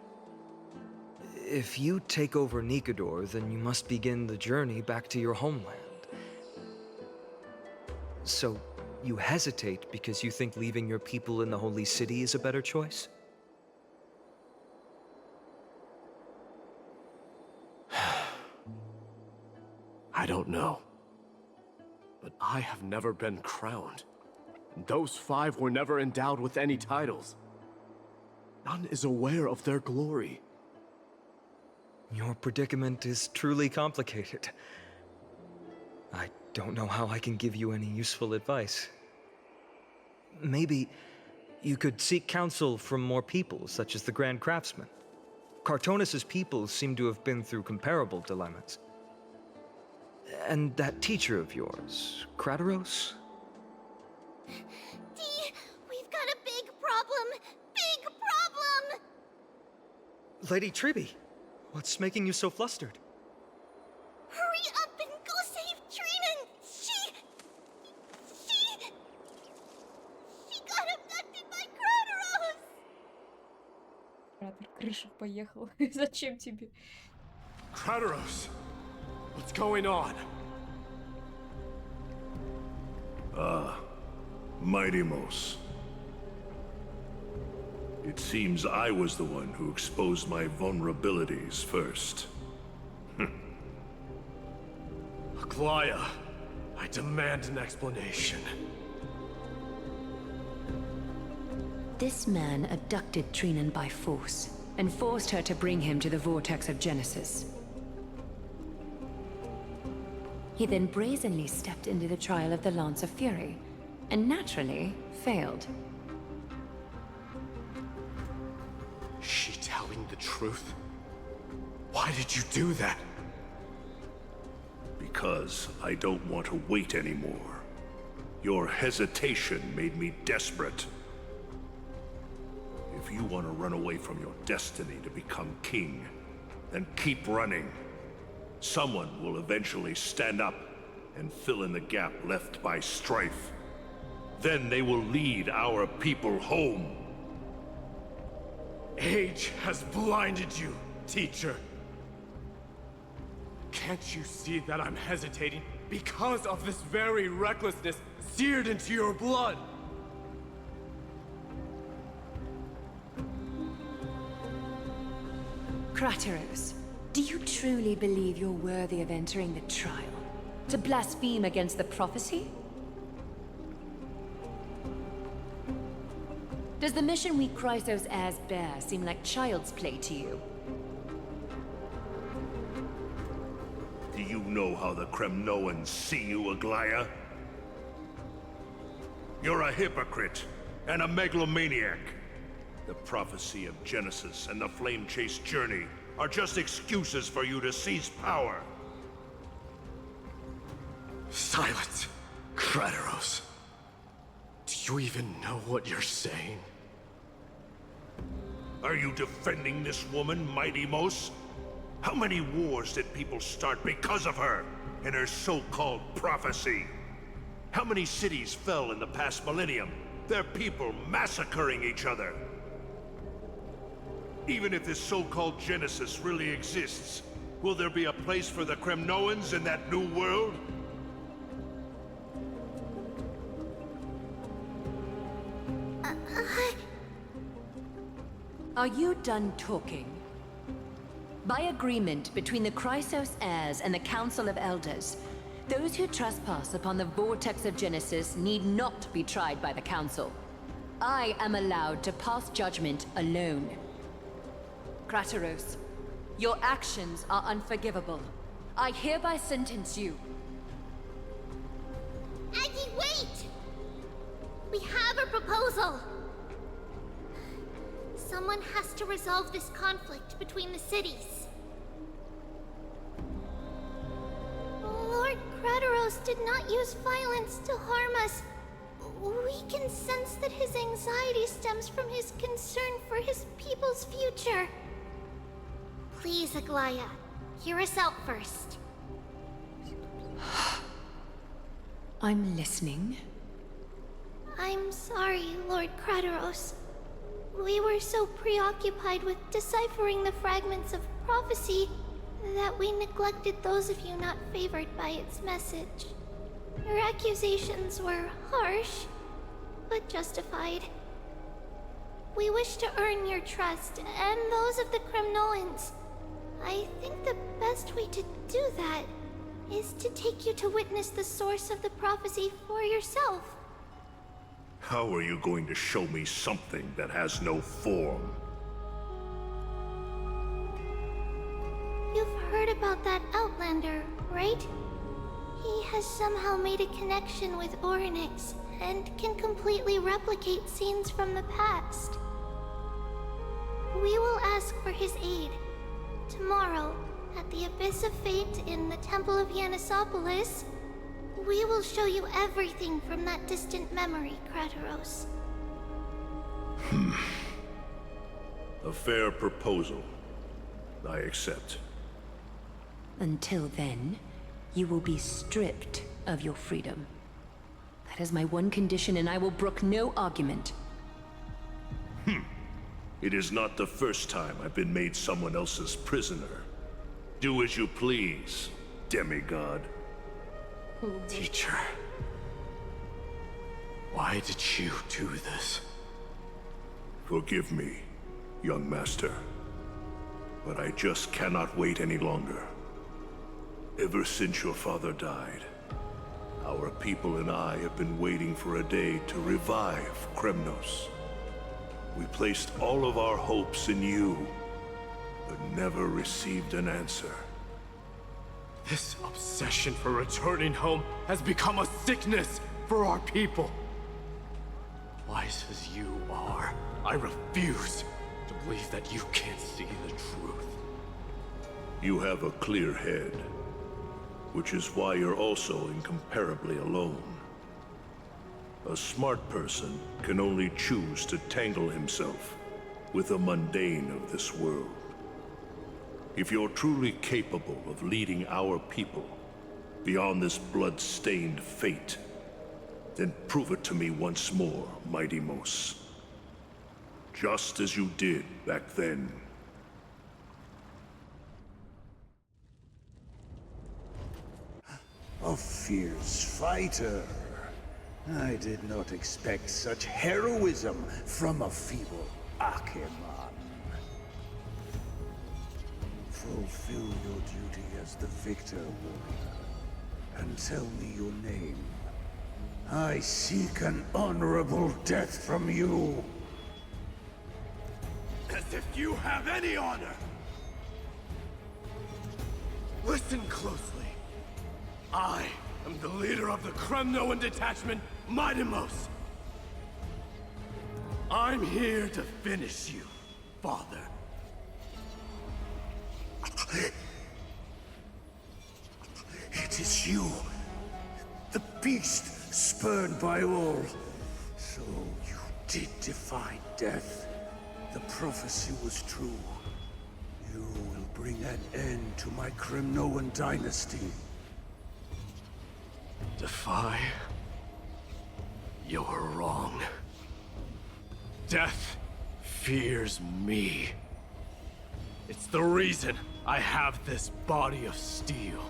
If you take over Nikador, then you must begin the journey back to your homeland. So, you hesitate because you think leaving your people in the Holy City is a better choice? I don't know. But I have never been crowned. Those 5 were never endowed with any titles. None is aware of their glory. Your predicament is truly complicated. I don't know how I can give you any useful advice. Maybe you could seek counsel from more people, such as the Grand Craftsman. Cartonis' people seem to have been through comparable dilemmas. And that teacher of yours, Krateros? Dee, we've got a big problem! Big problem! Lady Tribbi, what's making you so flustered? Hurry up and go save Trinan! She got abducted by Krateros! Кратер крышу поехал. Зачем тебе? Krateros! What's going on? Mightymos. It seems I was the one who exposed my vulnerabilities first. Aglaya, I demand an explanation. This man abducted Trinan by force, and forced her to bring him to the vortex of Genesis. He then brazenly stepped into the trial of the Lance of Fury, and naturally failed. Is she telling the truth? Why did you do that? Because I don't want to wait anymore. Your hesitation made me desperate. If you want to run away from your destiny to become king, then keep running. Someone will eventually stand up and fill in the gap left by strife. Then they will lead our people home. Age has blinded you, teacher. Can't you see that I'm hesitating because of this very recklessness seared into your blood? Krateros, do you truly believe you're worthy of entering the trial? To blaspheme against the prophecy? Does the mission we Chrysos heirs bear seem like child's play to you? Do you know how the Kremnoans see you, Aglaya? You're a hypocrite and a megalomaniac. The prophecy of Genesis and the Flame Chase journey are just excuses for you to seize power. Silence, Krateros. Do you even know what you're saying? Are you defending this woman, Mightymos? How many wars did people start because of her and her so-called prophecy? How many cities fell in the past millennium? Their people massacring each other. Even if this so-called Genesis really exists, will there be a place for the Kremnoans in that new world? Are you done talking? By agreement between the Chrysos heirs and the Council of Elders, those who trespass upon the Vortex of Genesis need not be tried by the Council. I am allowed to pass judgment alone. Krateros, your actions are unforgivable. I hereby sentence you. Aggie, wait! We have a proposal! Someone has to resolve this conflict between the cities. Lord Krateros did not use violence to harm us. We can sense that his anxiety stems from his concern for his people's future. Please, Aglaya, hear us out first. I'm listening. I'm sorry, Lord Krateros. We were so preoccupied with deciphering the fragments of prophecy that we neglected those of you not favored by its message. Your accusations were harsh, but justified. We wish to earn your trust and those of the Kremnoans. I think the best way to do that is to take you to witness the source of the prophecy for yourself. How are you going to show me something that has no form? You've heard about that Outlander, right? He has somehow made a connection with Orynyx and can completely replicate scenes from the past. We will ask for his aid. Tomorrow, at the Abyss of Fate in the Temple of Yanisopolis, we will show you everything from that distant memory, Krateros. A fair proposal. I accept. Until then, you will be stripped of your freedom. That is my one condition, and I will brook no argument. It is not the first time I've been made someone else's prisoner. Do as you please, demigod. Teacher, why did you do this? Forgive me, young master. But I just cannot wait any longer. Ever since your father died, our people and I have been waiting for a day to revive Kremnos. We placed all of our hopes in you, but never received an answer. This obsession for returning home has become a sickness for our people. Wise as you are, I refuse to believe that you can't see the truth. You have a clear head, which is why you're also incomparably alone. A smart person can only choose to tangle himself with the mundane of this world. If you're truly capable of leading our people beyond this blood-stained fate, then prove it to me once more, Mighty Mos. Just as you did back then. A fierce fighter. I did not expect such heroism from a feeble Acheman. Fulfill your duty as the victor, warrior, and tell me your name. I seek an honorable death from you. As if you have any honor! Listen closely. I am the leader of the Kremnoan detachment, Mos. I'm here to finish you, father. It is you, the beast spurned by all. So you did defy death. The prophecy was true. You will bring an end to my Kremnoan dynasty. Defy? You're wrong. Death fears me. It's the reason I have this body of steel.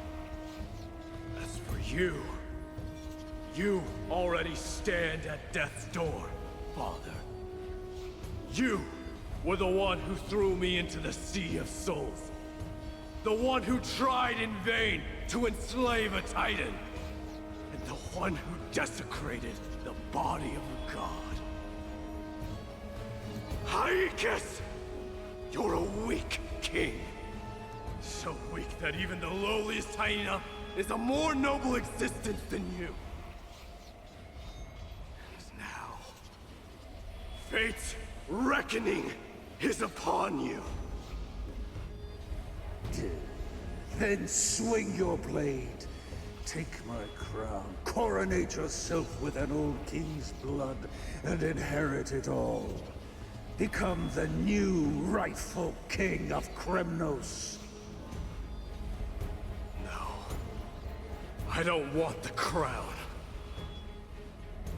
As for you, you already stand at death's door, father. You were the one who threw me into the Sea of Souls. The one who tried in vain to enslave a titan. And the one who desecrated the body of a god. Hyakis! You're a weak king. So weak that even the lowliest hyena is a more noble existence than you. And now, fate's reckoning is upon you. Then swing your blade. Take my crown. Coronate yourself with an old king's blood and inherit it all. Become the new rightful king of Kremnos. No. I don't want the crown.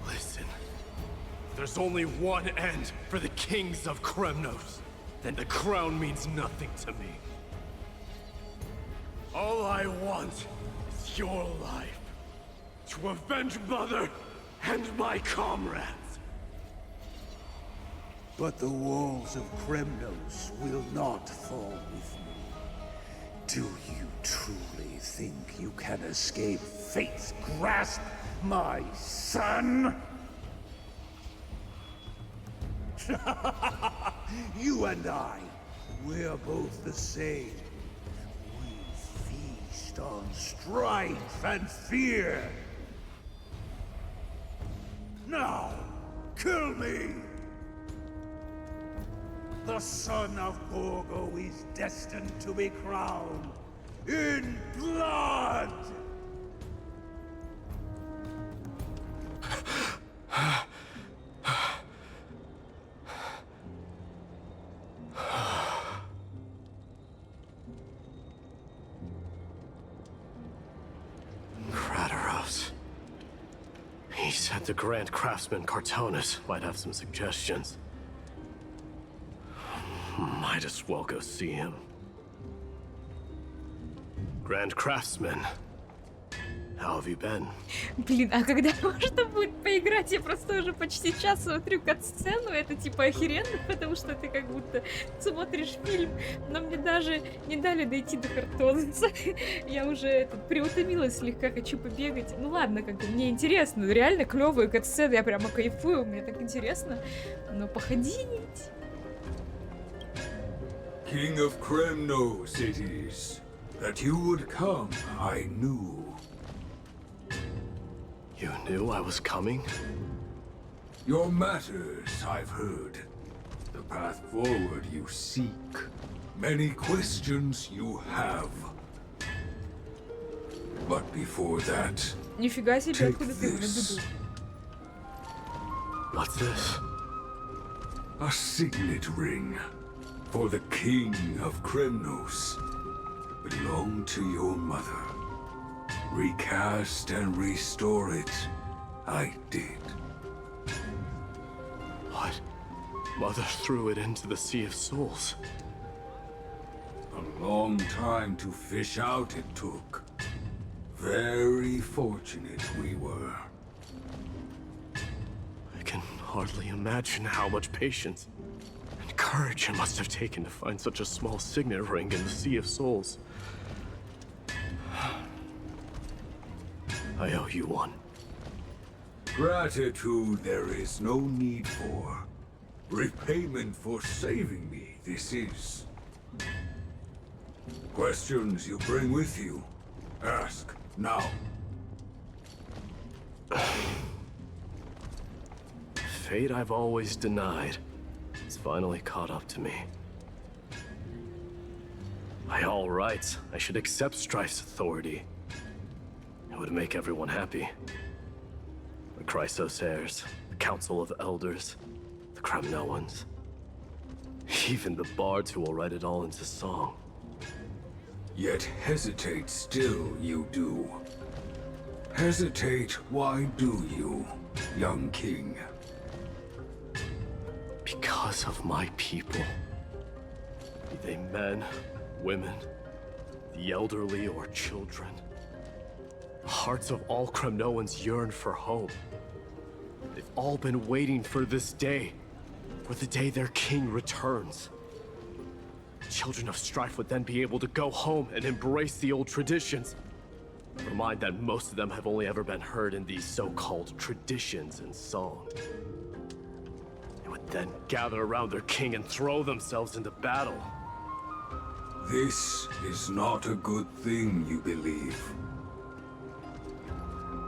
Listen. If there's only one end for the kings of Kremnos, then the crown means nothing to me. All I want is your life. To avenge Mother and my comrades. But the walls of Kremnos will not fall with me. Do you truly think you can escape fate's grasp, my son? You and I, we're both the same. We feast on strife and fear. Now, kill me! The son of Gorgo is destined to be crowned in blood! Kratos. He said the Grand Craftsman Cartonus might have some suggestions. Might as well go see him. Grand Craftsman, how have you been? Блин, а когда можно будет поиграть? Я просто уже почти час смотрю катсцену, это типа охеренно, потому что ты как будто смотришь фильм, но мне даже не дали дойти до картонца. Я уже приутомилась слегка, хочу побегать. Ну ладно, как бы мне интересно, реально клевые катсцены, я прямо кайфую, мне так интересно. Но походить... King of Kremnos it is. That you would come, I knew. You knew I was coming? Your matters, I've heard. The path forward you seek. Many questions you have. But before that, Нифига себе, take откуда ты this. What's this? A signet ring. For the King of Kremnos. Belonged to your mother. Recast and restore it. I did. What? Mother threw it into the Sea of Souls. A long time to fish out it took. Very fortunate we were. I can hardly imagine how much patience and courage it must have taken to find such a small signet ring in the Sea of Souls. I owe you one. Gratitude there is no need for. Repayment for saving me, this is. Questions you bring with you? Ask now. Fate I've always denied has finally caught up to me. By all rights, I should accept Strife's authority. It would make everyone happy. The Chrysos heirs, the Council of Elders, the Kremnoans. Even the bards who will write it all into song. Yet hesitate still you do. Hesitate, why do you, young king? Because of my people. Be they men, women, the elderly or children. The hearts of all Kremnoans yearn for home. They've all been waiting for this day, for the day their king returns. children of strife would then be able to go home and embrace the old traditions. Never mind that most of them have only ever been heard in these so-called traditions and song. They would then gather around their king and throw themselves into battle. This is not a good thing, you believe.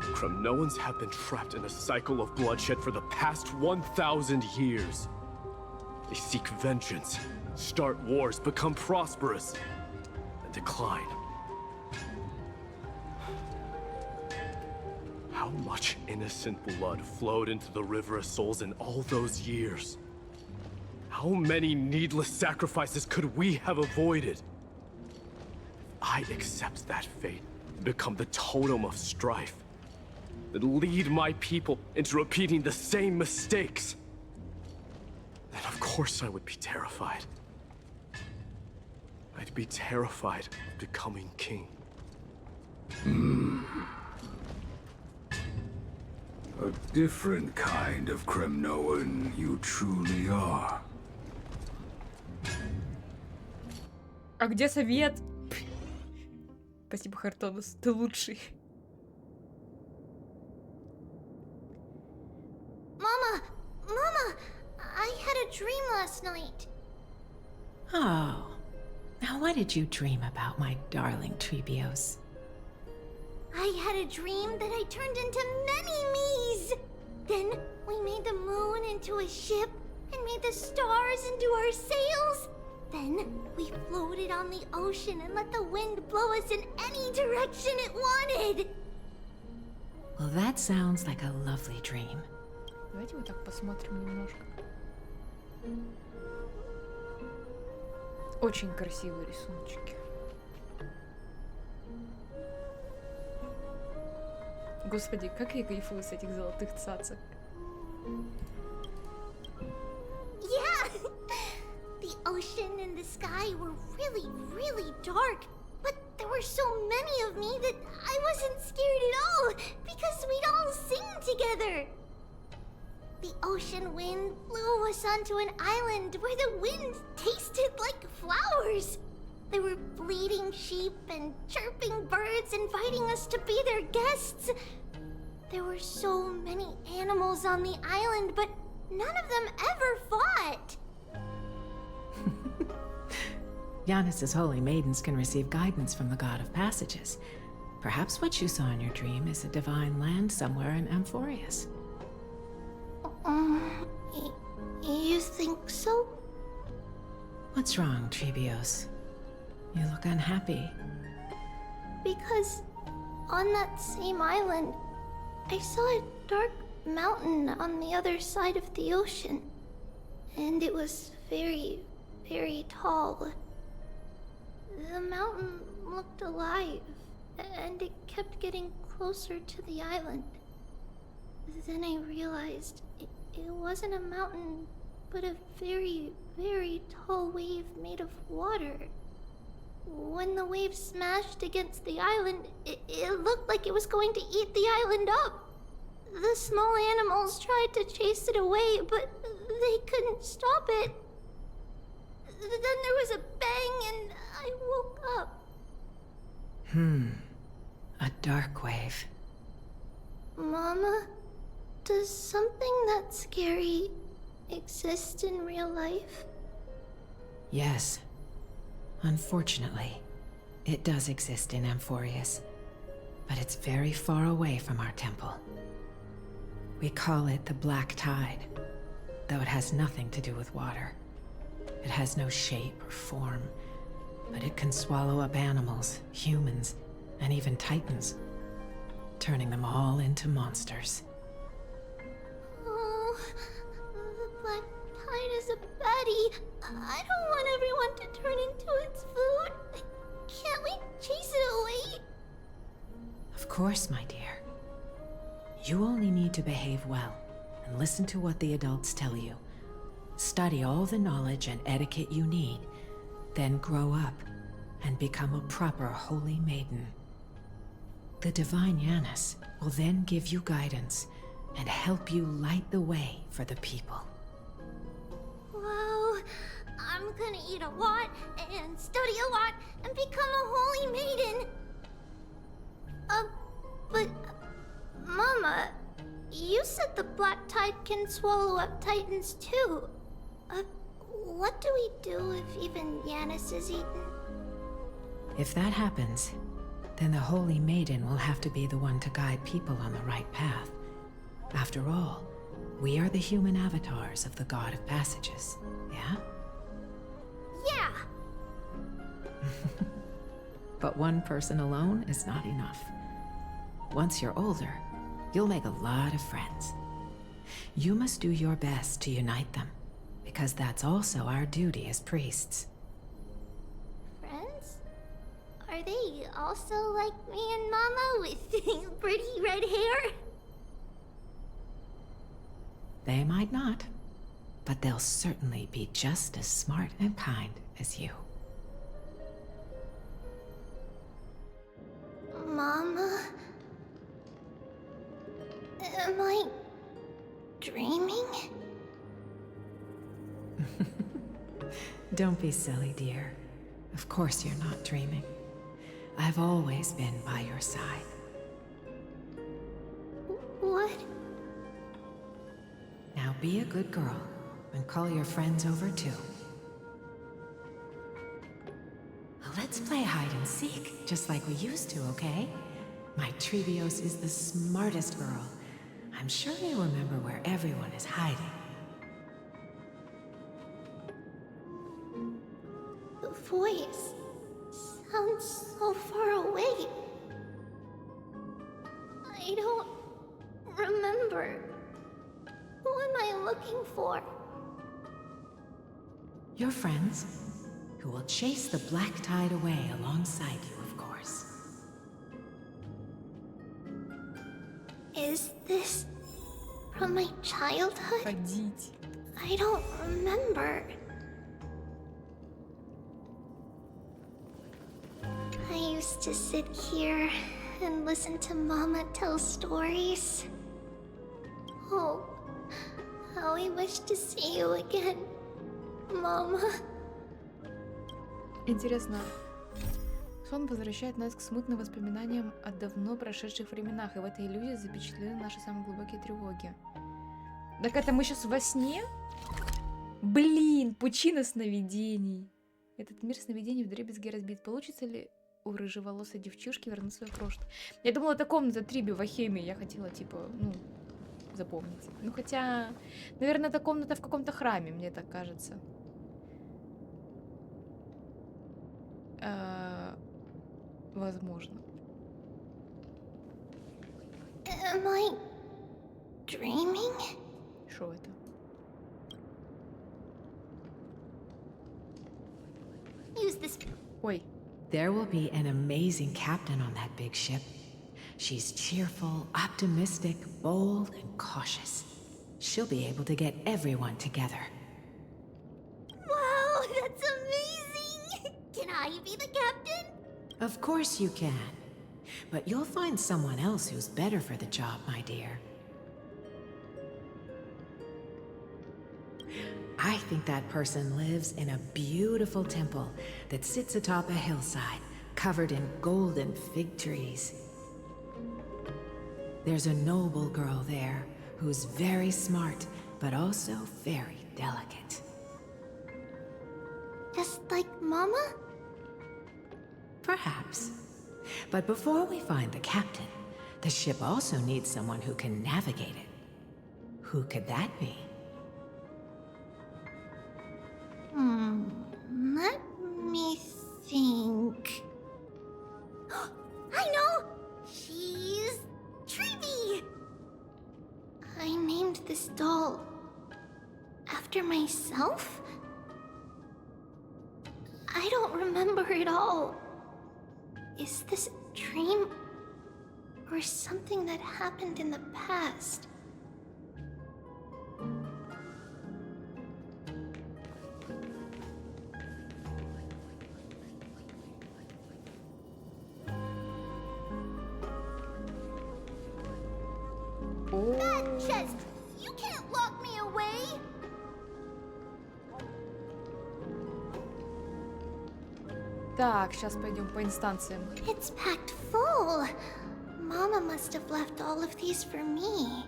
Kremnoans have been trapped in a cycle of bloodshed for the past 1,000 years. They seek vengeance, start wars, become prosperous, and decline. How much innocent blood flowed into the River of Souls in all those years? How many needless sacrifices could we have avoided? If I accept that fate and become the totem of strife, that lead my people into repeating the same mistakes, then of course I would be terrified. I'd be terrified of becoming king. A different kind of Kremnoan you truly are. А где совет? Спасибо, Хартонус, ты лучший. Mama, I had a dream last night. Oh. Now what did you dream about, my darling Trebios? I had a dream that I turned into many me's. Then we made the moon into a ship and made the stars into our sails. Then we floated on the ocean and let the wind blow us in any direction it wanted. Well, that sounds like a lovely dream. Давайте вот так посмотрим немножко. Очень красивые рисуночки. Господи, как я кайфую с этих золотых цацок. Yeah! The ocean and the sky were really, really dark. But there were so many of me that I wasn't scared at all because we'd all sing together. The ocean wind blew us onto an island where the wind tasted like flowers. There were bleating sheep and chirping birds inviting us to be their guests. There were so many animals on the island, but none of them ever fought. Giannis's holy maidens can receive guidance from the god of passages. Perhaps what you saw in your dream is a divine land somewhere in Amfореus. You think so? What's wrong, Trebios? You look unhappy. Because on that same island, I saw a dark mountain on the other side of the ocean. And it was very, very tall. The mountain looked alive, and it kept getting closer to the island. Then I realized it wasn't a mountain, but a very, very tall wave made of water. When the wave smashed against the island, it looked like it was going to eat the island up. The small animals tried to chase it away, but they couldn't stop it. Then there was a bang and I woke up. A dark wave. Mama, does something that scary exist in real life? Yes. Unfortunately, it does exist in Amfореus, but it's very far away from our temple. We call it the Black Tide, though it has nothing to do with water. It has no shape or form, but it can swallow up animals, humans, and even titans, turning them all into monsters. Oh, the Black Tide is a baddie. I don't want everyone to turn into its food. Can't we chase it away? Of course, my dear. You only need to behave well and listen to what the adults tell you. Study all the knowledge and etiquette you need, then grow up and become a proper holy maiden. The divine Giannis will then give you guidance and help you light the way for the people. Wow, I'm gonna eat a lot and study a lot and become a holy maiden. But Mama, you said the Black Tide can swallow up Titans too. What do we do if even Yanis is eaten? If that happens, then the Holy Maiden will have to be the one to guide people on the right path. After all, we are the human avatars of the God of Passages, yeah? Yeah! But one person alone is not enough. Once you're older, you'll make a lot of friends. You must do your best to unite them, because that's also our duty as priests. Friends? Are they also like me and Mama with pretty red hair? They might not, but they'll certainly be just as smart and kind as you. Mama? Am I dreaming? Don't be silly, dear. Of course you're not dreaming. I've always been by your side. What? Now be a good girl and call your friends over too. Let's play hide and seek, just like we used to, okay? My Trebios is the smartest girl. I'm sure they remember where everyone is hiding. The voice sounds so far away. I don't remember. Who am I looking for? Your friends, who will chase the Black Tide away alongside you, of course. Is this from my childhood? I don't remember. I used to sit here and listen to Mama tell stories. Oh, how I wish to see you again, Mama. Интересно. Сон возвращает нас к смутным воспоминаниям о давно прошедших временах, и в этой иллюзии запечатлены наши самые глубокие тревоги. Так это мы сейчас во сне? Блин, пучина сновидений. Этот мир сновидений вдребезги разбит. Получится ли у рыжеволосой девчушки вернуть свое прошлое? Я думала, это комната Трибби в Ахейме. Я хотела, типа, ну, запомнить. Ну, хотя, наверное, это комната в каком-то храме, мне так кажется. Возможно. Am I dreaming? Что это? Use this. Oi. There will be an amazing captain on that big ship. She's cheerful, optimistic, bold, and cautious. She'll be able to get everyone together. Wow, that's amazing! Can I be the captain? Of course you can. But you'll find someone else who's better for the job, my dear. I think that person lives in a beautiful temple that sits atop a hillside, covered in golden fig trees. There's a noble girl there who's very smart, but also very delicate. Just like Mama? Perhaps. But before we find the captain, the ship also needs someone who can navigate it. Who could that be? Let me think. I know! She's Tribby! I named this doll after myself? I don't remember it all. Is this a dream or something that happened in the past? That chest! You can't lock me away! Так, сейчас пойдем по инстанциям. It's packed full. Mama must have left all of these for me.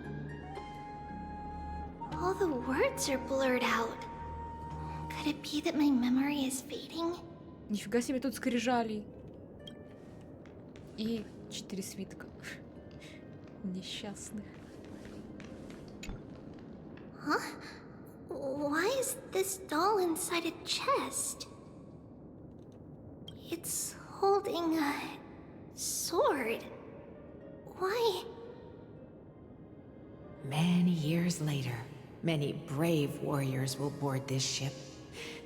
All the words are blurred out. Could it be that my memory is fading? Нифига себе, тут скрижалей. И 4 свитка. Несчастных. Huh? Why is this doll inside a chest? It's holding a sword. Why? Many years later, many brave warriors will board this ship.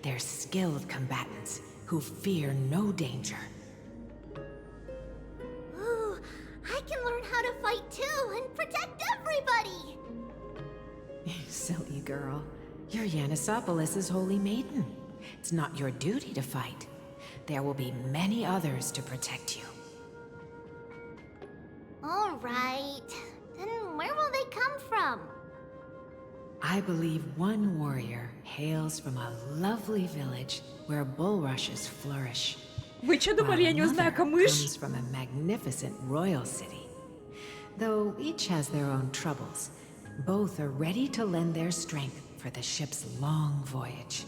They're skilled combatants who fear no danger. Ooh, I can learn how to fight too and protect everybody! Silly girl. You're Yanisopoulos' holy maiden. It's not your duty to fight. There will be many others to protect you. All right. Then where will they come from? I believe one warrior hails from a lovely village where bulrushes flourish. Вы что думали, я не узнаю, Another камыш? comes from a magnificent royal city. Though each has their own troubles, both are ready to lend their strength for the ship's long voyage.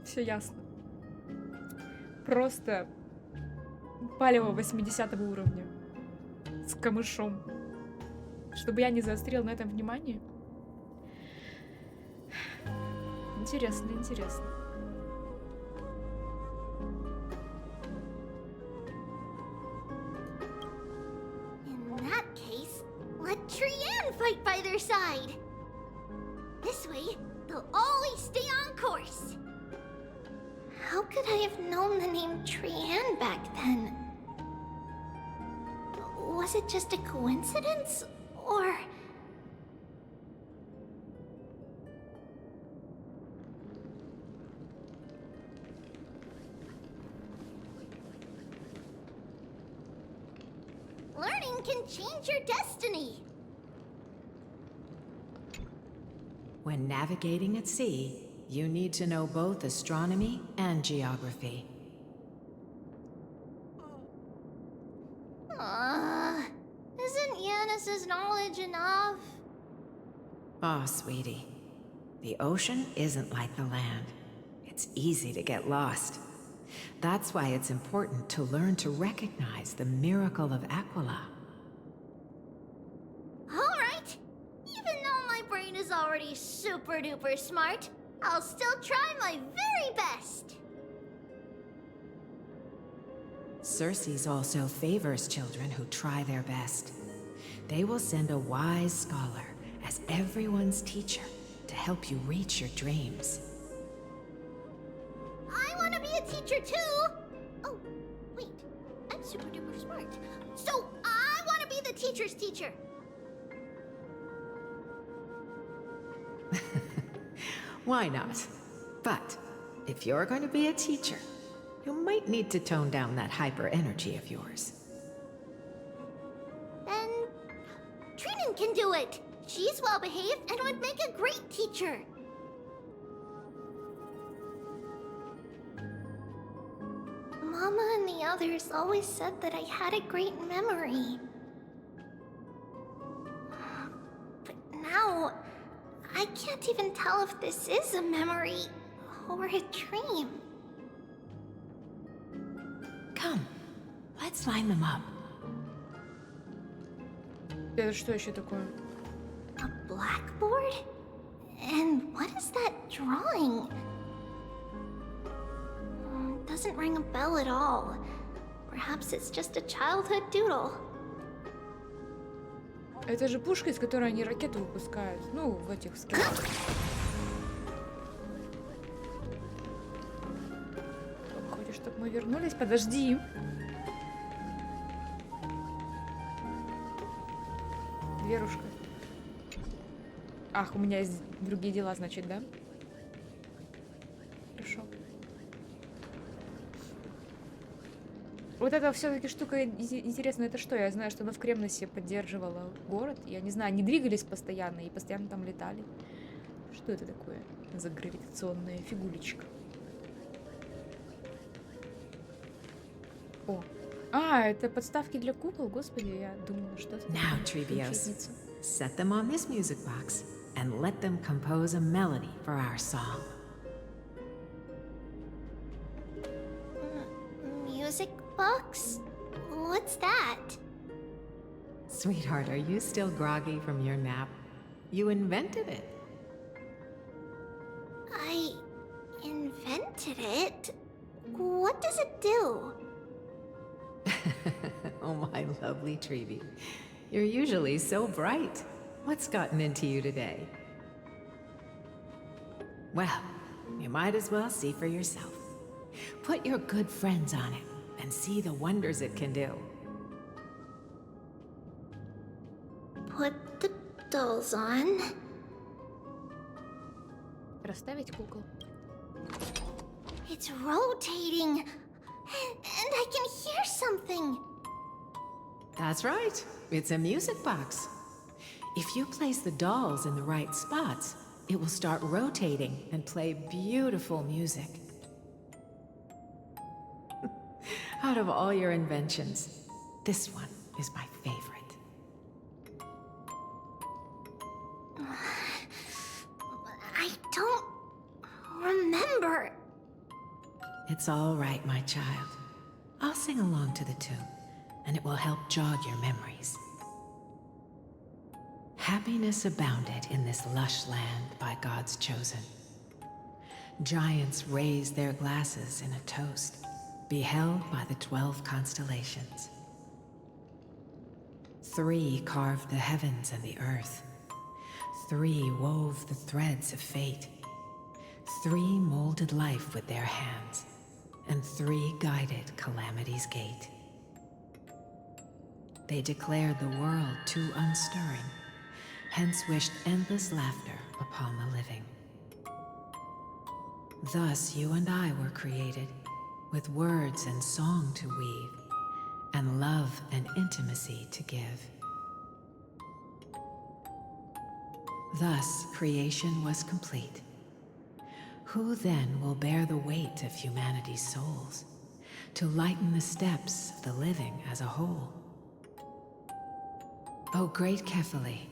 Все ясно. Просто палево 80 уровня. С камышом. Чтобы я не заострил на этом внимание. Интересно, интересно. In that case, let Trian fight by their side. This way, they'll always stay on course. How could I have known the name Trian back then? Was it just a coincidence? Or... Learning can change your destiny. When navigating at sea, you need to know both astronomy and geography. Isn't Yanis's knowledge enough? Oh, sweetie. The ocean isn't like the land. It's easy to get lost. That's why it's important to learn to recognize the miracle of Aquila. All right. Even though my brain is already super duper smart, I'll still try my very best. Circe also favors children who try their best. They will send a wise scholar as everyone's teacher to help you reach your dreams. I want to be a teacher too. Oh, wait. I'm super duper smart. So I want to be the teacher's teacher. Why not? But if you're going to be a teacher, you might need to tone down that hyper energy of yours. Then Trinan can do it. She's well behaved and would make a great teacher. Mama and the others always said that I had a great memory. But now, I can't even tell if this is a memory or a dream. Come, let's line them up. Это что еще такое? A blackboard? And what is that drawing? Doesn't ring a bell at all. Perhaps it's just a childhood doodle. Это же пушка, из которой они ракету выпускают. Ну, в этих скинах. Хочешь, чтобы мы вернулись? Подожди. Верушка. Ах, у меня есть другие дела, значит, да? Хорошо. Вот эта все-таки штука интересная, это что? Я знаю, что она в Кремносе поддерживала город. Я не знаю, они двигались постоянно и постоянно там летали. Что это такое за гравитационная фигулечка? О. А, это подставки для кукол, господи, я думала, что это. Now, Trebios, set them on this music box and let them compose a melody for our song. Music box? What's that? Sweetheart, are you still groggy from your nap? You invented it. I invented it? What does it do? Oh, my lovely Tribbi. You're usually so bright. What's gotten into you today? Well, you might as well see for yourself. Put your good friends on it and see the wonders it can do. Put the dolls on. Расставить кукол. It's rotating. And I can hear something. That's right. It's a music box. If you place the dolls in the right spots, it will start rotating and play beautiful music. Out of all your inventions, this one is my favorite. I don't remember. It's all right, my child. I'll sing along to the tune, and it will help jog your memories. Happiness abounded in this lush land by God's chosen. Giants raised their glasses in a toast, beheld by the 12 constellations. 3 carved the heavens and the earth. 3 wove the threads of fate. 3 molded life with their hands, and 3 guided calamity's gate. They declared the world too unstirring, hence wished endless laughter upon the living. Thus you and I were created, with words and song to weave, and love and intimacy to give. Thus creation was complete. Who then will bear the weight of humanity's souls, to lighten the steps of the living as a whole? O great Kephale,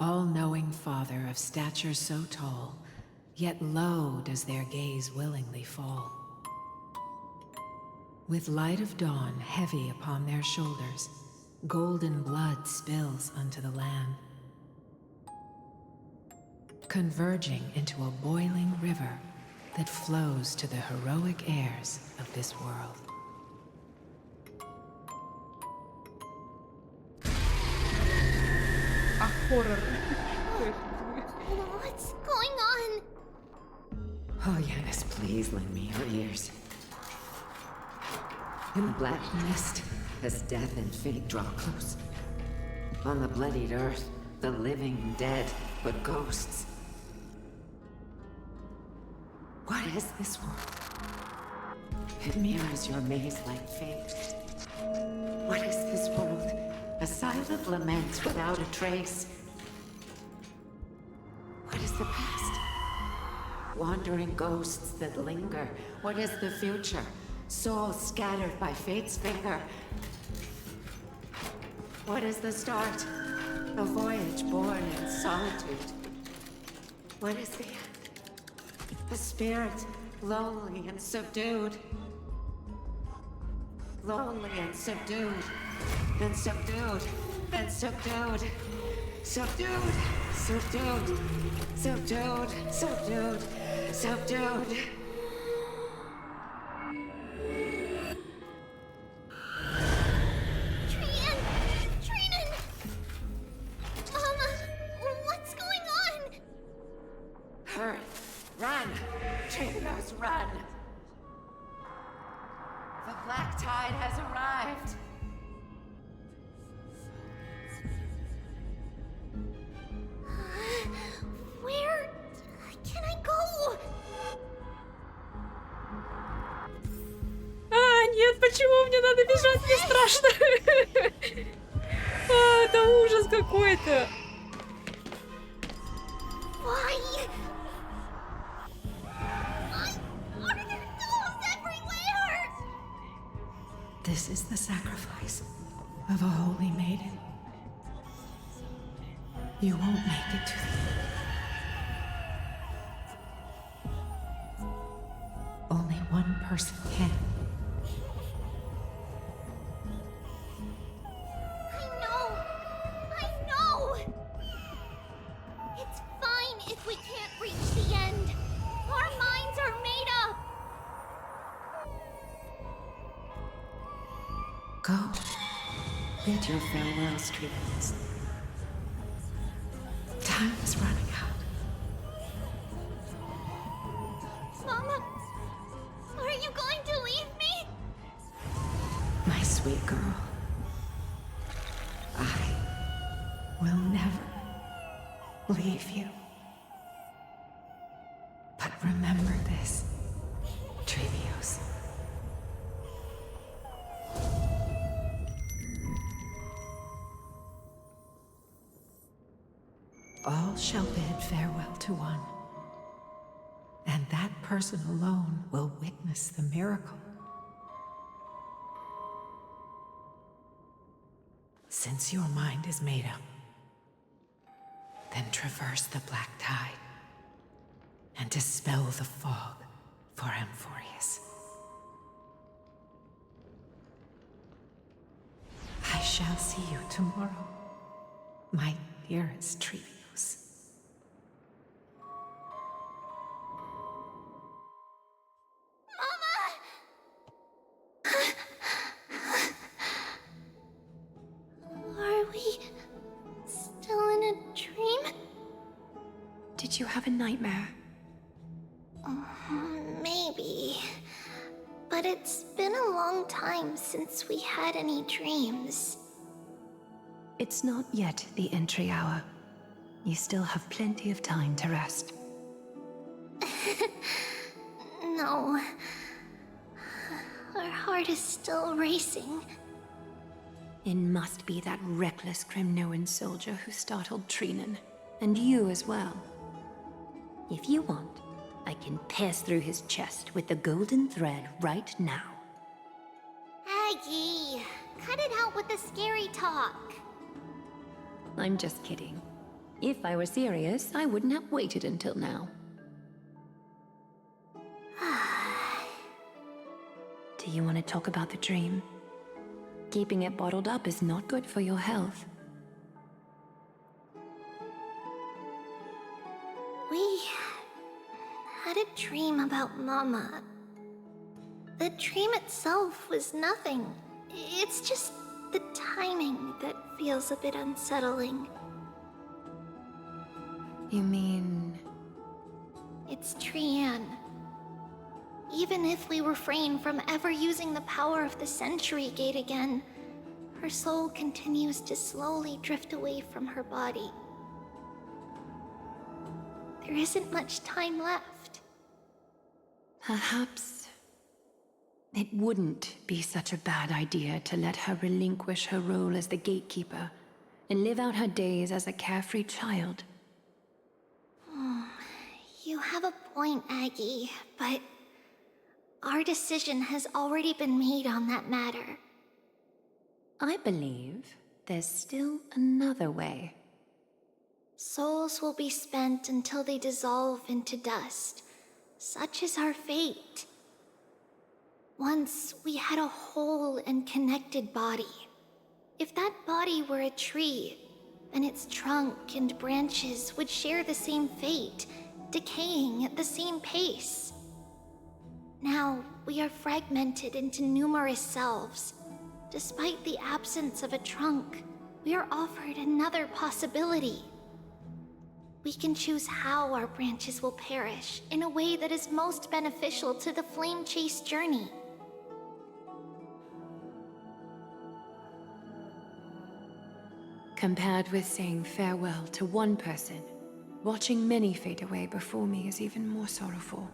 all-knowing Father of stature so tall, yet low does their gaze willingly fall. With light of dawn heavy upon their shoulders, golden blood spills unto the land, converging into a boiling river that flows to the heroic heirs of this world. А хоррор. What's going on? Oh yes, please lend me your ears. In the black mist, as death and fate draw close, on the bloodied earth, the living dead, but ghosts. What is this world? It mirrors your maze-like fate. What is this world? A silent lament without a trace. What is the past? Wandering ghosts that linger. What is the future? Souls scattered by fate's finger. What is the start? A voyage born in solitude. What is the end? A spirit, lonely and subdued. Lonely and subdued. And subdued. And subdued. Subdued. Subdued. Subdued. Subdued. Subdued. Run! Traitors, run! The black tide has arrived! Where can I go? А, нет, почему мне надо бежать? страшно! Это ужас какой-то! Why? Are there dolls everywhere? This is the sacrifice of a holy maiden. You won't make it to the end. Only one person can. I know! It's fine if we can't reach the end. Our minds are made up. Go. Bid your farewells, Tribbi. Time is running out. Mama, are you going to leave me? My sweet girl. I will never leave you. But remember this, Trevios. All shall bid farewell to one, and that person alone will witness the miracle. Since your mind is made up, then traverse the black tide and dispel the fog for Amfореus. I shall see you tomorrow, my dearest Trevios. Are we still in a dream? Did you have a nightmare? Maybe. But it's been a long time since we had any dreams. It's not yet the entry hour. You still have plenty of time to rest. No. Our heart is still racing. It must be that reckless Kremnoan soldier who startled Trinan. And you as well. If you want, I can pierce through his chest with the golden thread right now. Aggie, cut it out with the scary talk. I'm just kidding. If I were serious, I wouldn't have waited until now. Do you want to talk about the dream? Keeping it bottled up is not good for your health. We had a dream about Mama. The dream itself was nothing. It's just the timing that feels a bit unsettling. You mean... It's Trian. Even if we refrain from ever using the power of the Century Gate again, her soul continues to slowly drift away from her body. There isn't much time left. Perhaps it wouldn't be such a bad idea to let her relinquish her role as the gatekeeper and live out her days as a carefree child. You have a point, Aggie, but our decision has already been made on that matter. I believe there's still another way. Souls will be spent until they dissolve into dust. Such is our fate. Once we had a whole and connected body. If that body were a tree, then its trunk and branches would share the same fate, decaying at the same pace. Now, we are fragmented into numerous selves. Despite the absence of a trunk, we are offered another possibility. We can choose how our branches will perish in a way that is most beneficial to the Flame Chase journey. Compared with saying farewell to one person, watching many fade away before me is even more sorrowful.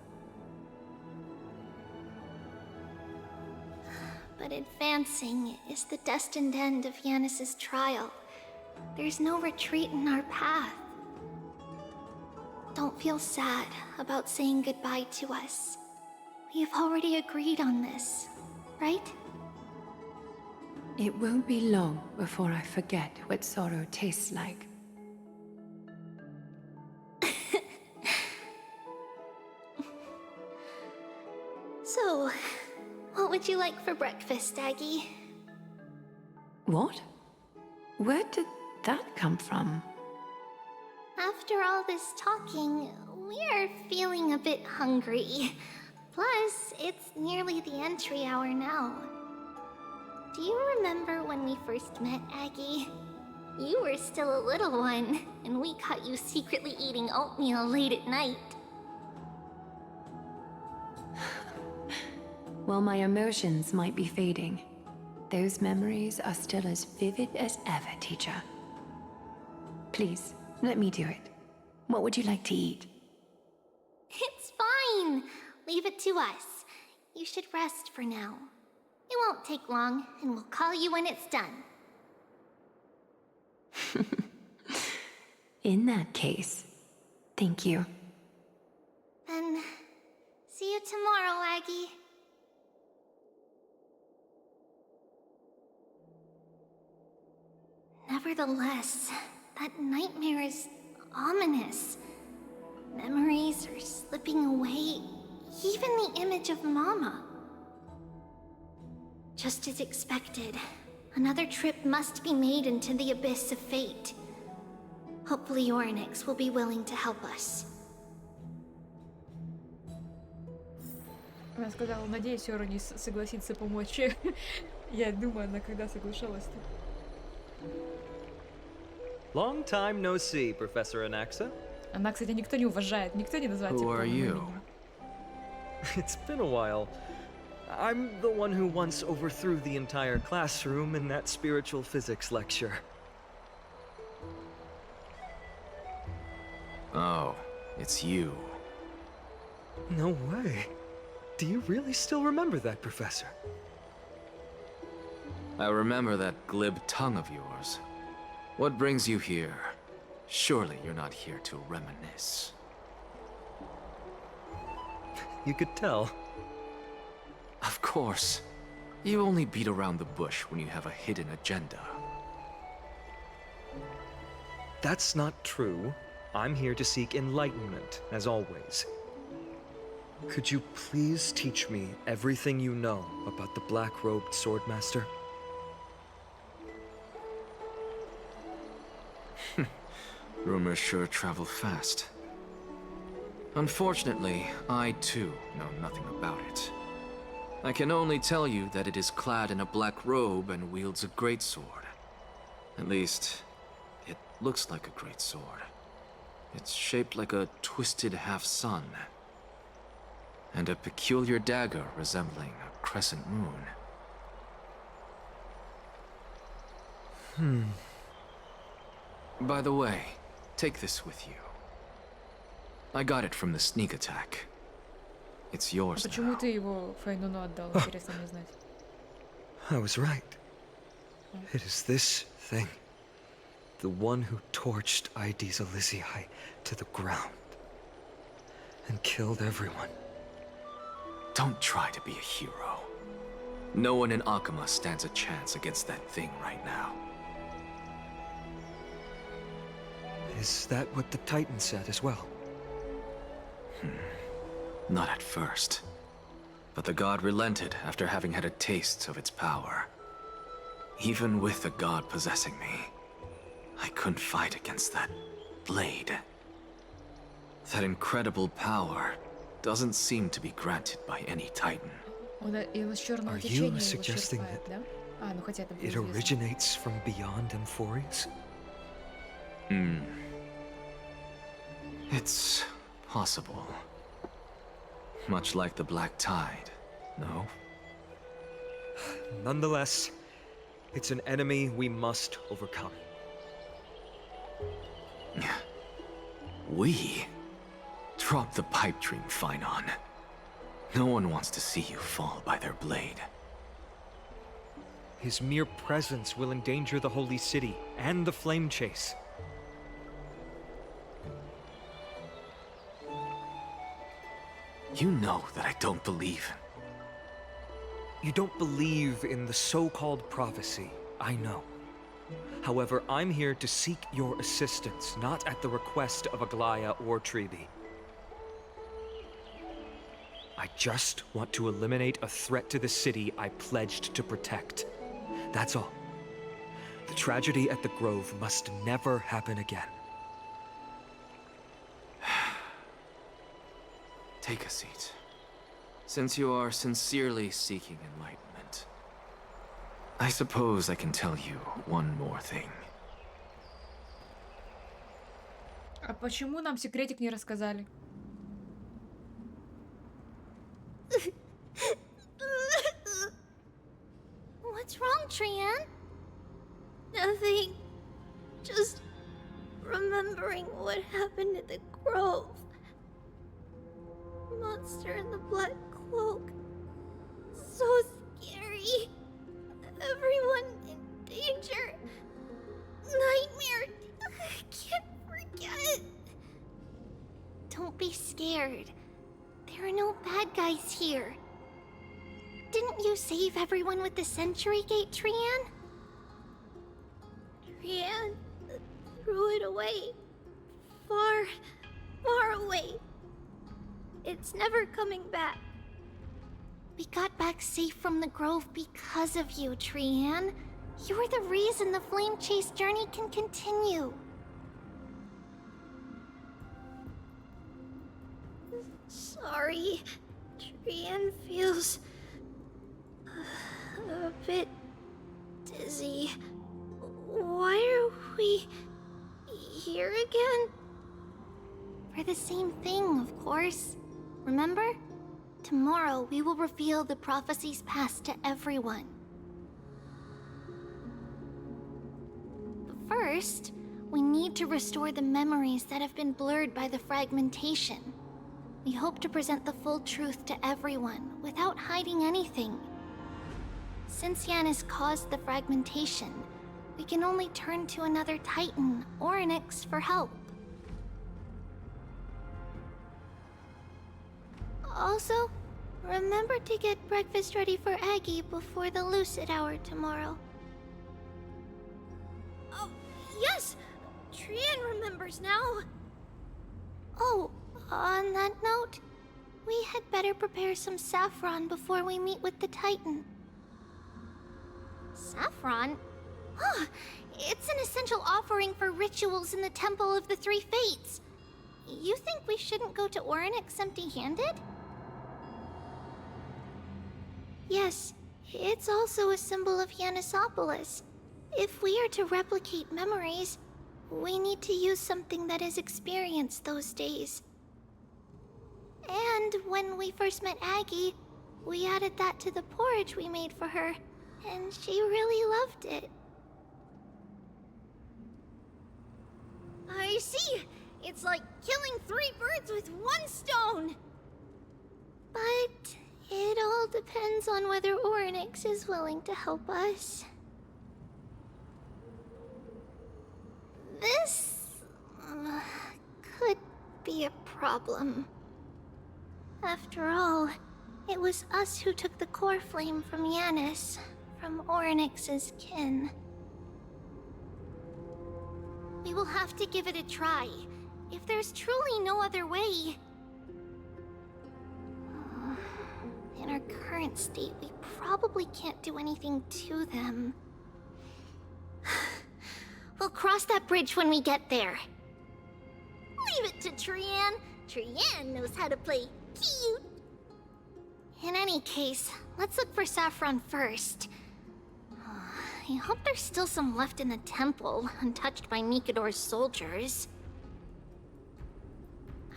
but advancing is the destined end of Yanis's trial. There's no retreat in our path. Don't feel sad about saying goodbye to us. We've already agreed on this, right? It won't be long before I forget what sorrow tastes like. So, what would you like for breakfast, Aggie? What? Where did that come from? After all this talking, we're feeling a bit hungry. Plus, it's nearly the entry hour now. Do you remember when we first met, Aggie? You were still a little one, and we caught you secretly eating oatmeal late at night. While my emotions might be fading, those memories are still as vivid as ever, teacher. Please, let me do it. What would you like to eat? It's fine! Leave it to us. You should rest for now. It won't take long, and we'll call you when it's done. In that case, thank you. Then, see you tomorrow, Aggie. Nevertheless, that nightmare is ominous. Memories are slipping away, even the image of Mama. Just as expected, another trip must be made into the abyss of fate. Hopefully Orynyx will be willing to help us. Она сказала, надеюсь, Оронис согласится помочь. Я думаю, она когда соглашалась-то. Long time no see, Professor Anaxa. Она, кстати, никто не уважает, никто не называет Who are you? It's been a while. I'm the one who once overthrew the entire classroom in that spiritual physics lecture. Oh, it's you. No way. Do you really still remember that, Professor? I remember that glib tongue of yours. What brings you here? Surely you're not here to reminisce. You could tell. Of course. You only beat around the bush when you have a hidden agenda. That's not true. I'm here to seek enlightenment, as always. Could you please teach me everything you know about the black-robed swordmaster? Rumors sure travel fast. Unfortunately, I too know nothing about it. I can only tell you that it is clad in a black robe and wields a greatsword. At least, it looks like a greatsword. It's shaped like a twisted half-sun, and a peculiar dagger resembling a crescent moon. By the way, take this with you. I got it from the sneak attack. It's yours Почему ты его Фаенону отдал? Интересно мне знать. I was right. It is this thing. The one who torched Ides Elysiae to the ground. And killed everyone. Don't try to be a hero. No one in Akama stands a chance against that thing right now. Is that what the Titan said as well? Not at first. But the god relented after having had a taste of its power. Even with the god possessing me, I couldn't fight against that blade. That incredible power doesn't seem to be granted by any Titan. Are you suggesting that it originates from beyond Amphореus? It's possible. Much like the Black Tide, no? Nonetheless, it's an enemy we must overcome. We? Drop the pipe dream, Fainon. No one wants to see you fall by their blade. His mere presence will endanger the holy city and the flame chase. You know that I don't believe. You don't believe in the so-called prophecy, I know. However, I'm here to seek your assistance, not at the request of Aglaya or Tribbi. I just want to eliminate a threat to the city I pledged to protect. That's all. The tragedy at the Grove must never happen again. Take a seat. Since you are sincerely seeking enlightenment, I suppose I can tell you one more thing. А почему нам секретик не рассказали? What's wrong, Trian? Nothing. Just remembering what happened at the Grove. Monster in the black cloak. So scary. Everyone in danger. Nightmare. I can't forget. Don't be scared. There are no bad guys here. Didn't you save everyone with the Century Gate, Trian? Trian threw it away. Far, far away. It's never coming back. We got back safe from the Grove because of you, Trian. You're the reason the Flame Chase journey can continue. Sorry. Trian feels a bit dizzy. Why are we here again? For the same thing, of course. Remember? Tomorrow we will reveal the prophecies past to everyone. But first, we need to restore the memories that have been blurred by the fragmentation. We hope to present the full truth to everyone without hiding anything. Since Yanis caused the fragmentation, we can only turn to another Titan or an Onyx for help. Also, remember to get breakfast ready for Aggie before the lucid hour tomorrow. Oh, yes! Trian remembers now! Oh, on that note, we had better prepare some saffron before we meet with the Titan. Saffron? Huh, it's an essential offering for rituals in the Temple of the Three Fates. You think we shouldn't go to Onyx empty-handed? Yes, it's also a symbol of Yanisopolis. If we are to replicate memories, we need to use something that has experienced those days. And when we first met Aggie, we added that to the porridge we made for her, and she really loved it. I see! It's like killing 3 birds with 1 stone! But it all depends on whether Onyx is willing to help us. This could be a problem. After all, it was us who took the core flame from Yanis, from Onyx's kin. We will have to give it a try. If there's truly no other way... In our current state, we probably can't do anything to them. We'll cross that bridge when we get there. Leave it to Trian. Trian knows how to play cute. In any case, let's look for saffron first. I hope there's still some left in the temple, untouched by Mikador's soldiers.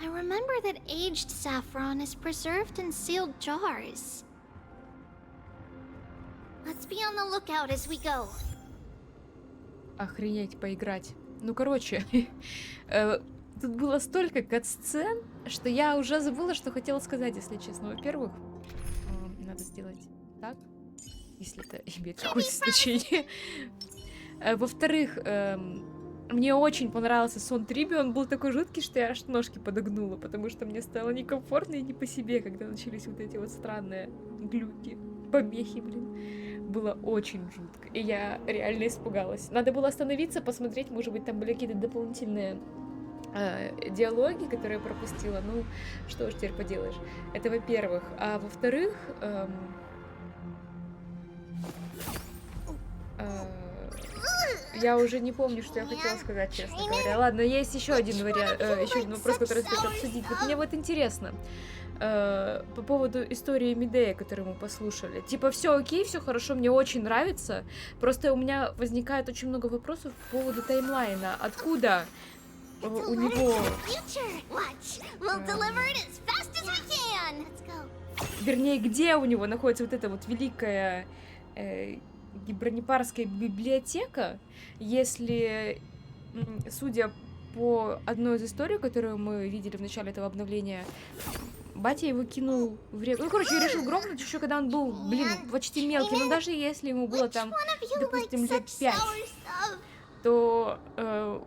I remember that aged saffron is preserved in sealed jars. Let's be on the lookout as we go. Охренеть, поиграть. Ну, короче, тут было столько катсцен, что я уже забыла, что хотела сказать, если честно. Во-первых, надо сделать так. если это имеет какое-то значение. Во-вторых, мне очень понравился сон Трибби, он был такой жуткий, что я аж ножки подогнула, потому что мне стало некомфортно и не по себе, когда начались вот эти вот странные глюки, помехи, блин. Было очень жутко, и я реально испугалась. Надо было остановиться, посмотреть, может быть, там были какие-то дополнительные диалоги, которые я пропустила. Ну, что уж теперь поделаешь. Это во-первых. А во-вторых, я уже не помню, что я хотела сказать, честно говоря. Ладно, есть еще один вариант, еще один вопрос, который стоит обсудить. Вот мне вот интересно по поводу истории Мидея, которую мы послушали. Типа, все окей, все хорошо, мне очень нравится. Просто у меня возникает очень много вопросов по поводу таймлайна. Откуда у него... Вернее, где у него находится вот эта вот великая гибронепарская библиотека, если, судя по одной из историй, которую мы видели в начале этого обновления, батя его кинул в реку. Ну, короче, решил грохнуть еще, когда он был, блин, почти мелкий. Но даже если ему было там, допустим, лет 5, то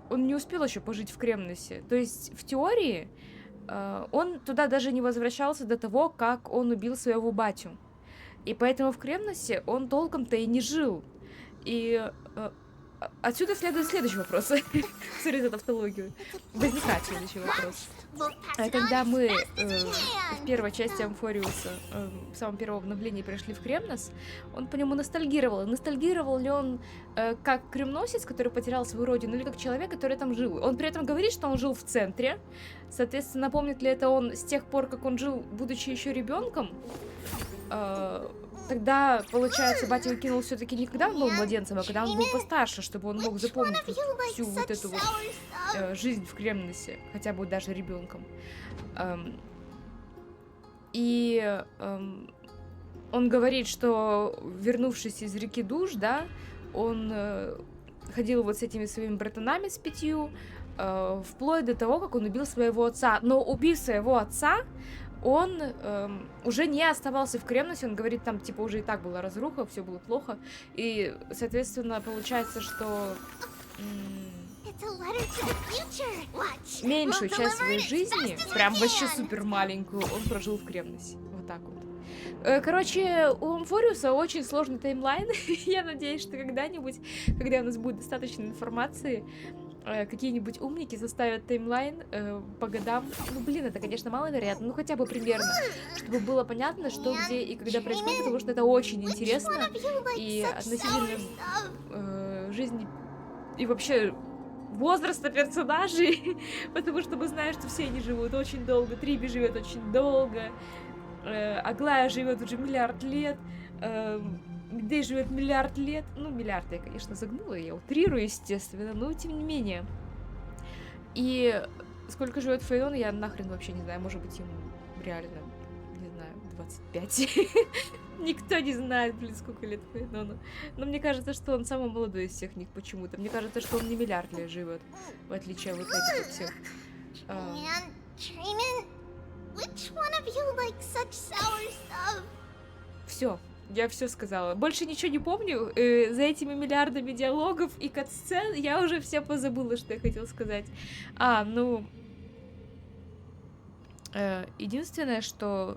он не успел еще пожить в Кремносе. То есть, в теории, он туда даже не возвращался до того, как он убил своего батю. И поэтому в Кремносе он толком-то и не жил. И отсюда следует следующий вопрос. Сори за тавтологию. Возникает следующий вопрос. Когда мы в первой части Амфореуса, в самом первом обновлении пришли в Кремнос, он по нему ностальгировал. Ностальгировал ли он как кремносец, который потерял свою родину, или как человек, который там жил? Он при этом говорит, что он жил в центре. Соответственно, помнит ли это он с тех пор, как он жил, будучи еще ребенком? Тогда, получается, батя его кинул все-таки не когда он был младенцем, а когда он был постарше, чтобы он мог запомнить всю вот эту вот жизнь в Кремносе, хотя бы даже ребенком. И он говорит, что, вернувшись из реки Душ, да, он ходил вот с этими своими братанами с 5, вплоть до того, как он убил своего отца. Но убив своего отца, он уже не оставался в Кремносе, он говорит, там, типа, уже и так была разруха, все было плохо, и, соответственно, получается, что меньшую часть своей жизни, прям вообще супер маленькую, он прожил в Кремносе, вот так вот. Короче, у Амфореуса очень сложный таймлайн, я надеюсь, что когда-нибудь, когда у нас будет достаточно информации, какие-нибудь умники составят таймлайн по годам. Ну, блин, это, конечно, маловероятно, ну, хотя бы примерно, чтобы было понятно, что, где и когда происходит, потому что это очень интересно, и относительно жизни и вообще возраста персонажей, потому что мы знаем, что все они живут очень долго, Трибби живет очень долго, Аглая живет уже миллиард лет, Мидей живет миллиард лет. Ну, миллиард я, конечно, загнула, я утрирую, естественно, но тем не менее. И сколько живет Фаенон, я нахрен вообще не знаю. Может быть, ему реально, не знаю, 25. Никто не знает, блин, сколько лет Фаенону. Но мне кажется, что он самый молодой из всех них почему-то. Мне кажется, что он не миллиард лет живет, в отличие от этих вот всех. Все. Я все сказала. Больше ничего не помню. За этими миллиардами диалогов и катсцен я уже все позабыла, что я хотела сказать. Ну... единственное, что...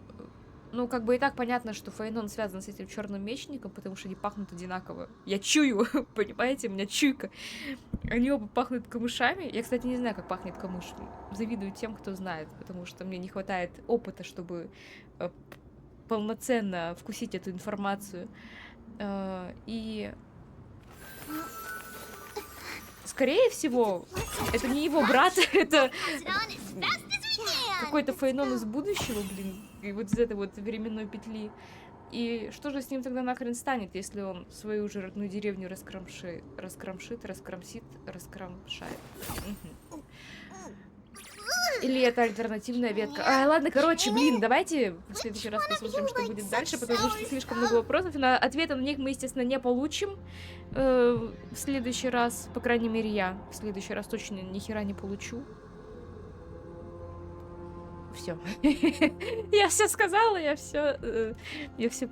Ну, как бы и так понятно, что Фаенон связан с этим черным мечником, потому что они пахнут одинаково. Я чую, понимаете? У меня чуйка. Они оба пахнут камышами. Я, кстати, не знаю, как пахнет камыш. Завидую тем, кто знает, потому что мне не хватает опыта, чтобы... полноценно вкусить эту информацию. И скорее всего, это не его брат, это какой-то Фаенон из будущего, блин, и вот из этой вот временной петли. И что же с ним тогда нахрен станет, если он свою же родную деревню раскромшает. Или это альтернативная ветка. Ладно, короче, блин, давайте в следующий раз посмотрим, что будет дальше, потому что слишком много вопросов. Ответы на них мы, естественно, не получим в следующий раз. По крайней мере, я в следующий раз точно ни хера не получу. Все. Я все сказала, я все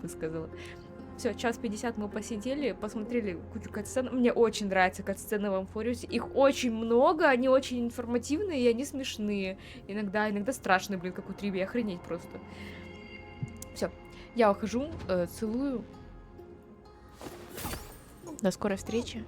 высказала. Все, 1:50 мы посидели, посмотрели кучу катсцен. Мне очень нравятся катсцены в Амфореусе. Их очень много, они очень информативные и они смешные. Иногда страшные, блин, как у Трибби, охренеть просто. Все, я ухожу, целую. До скорой встречи.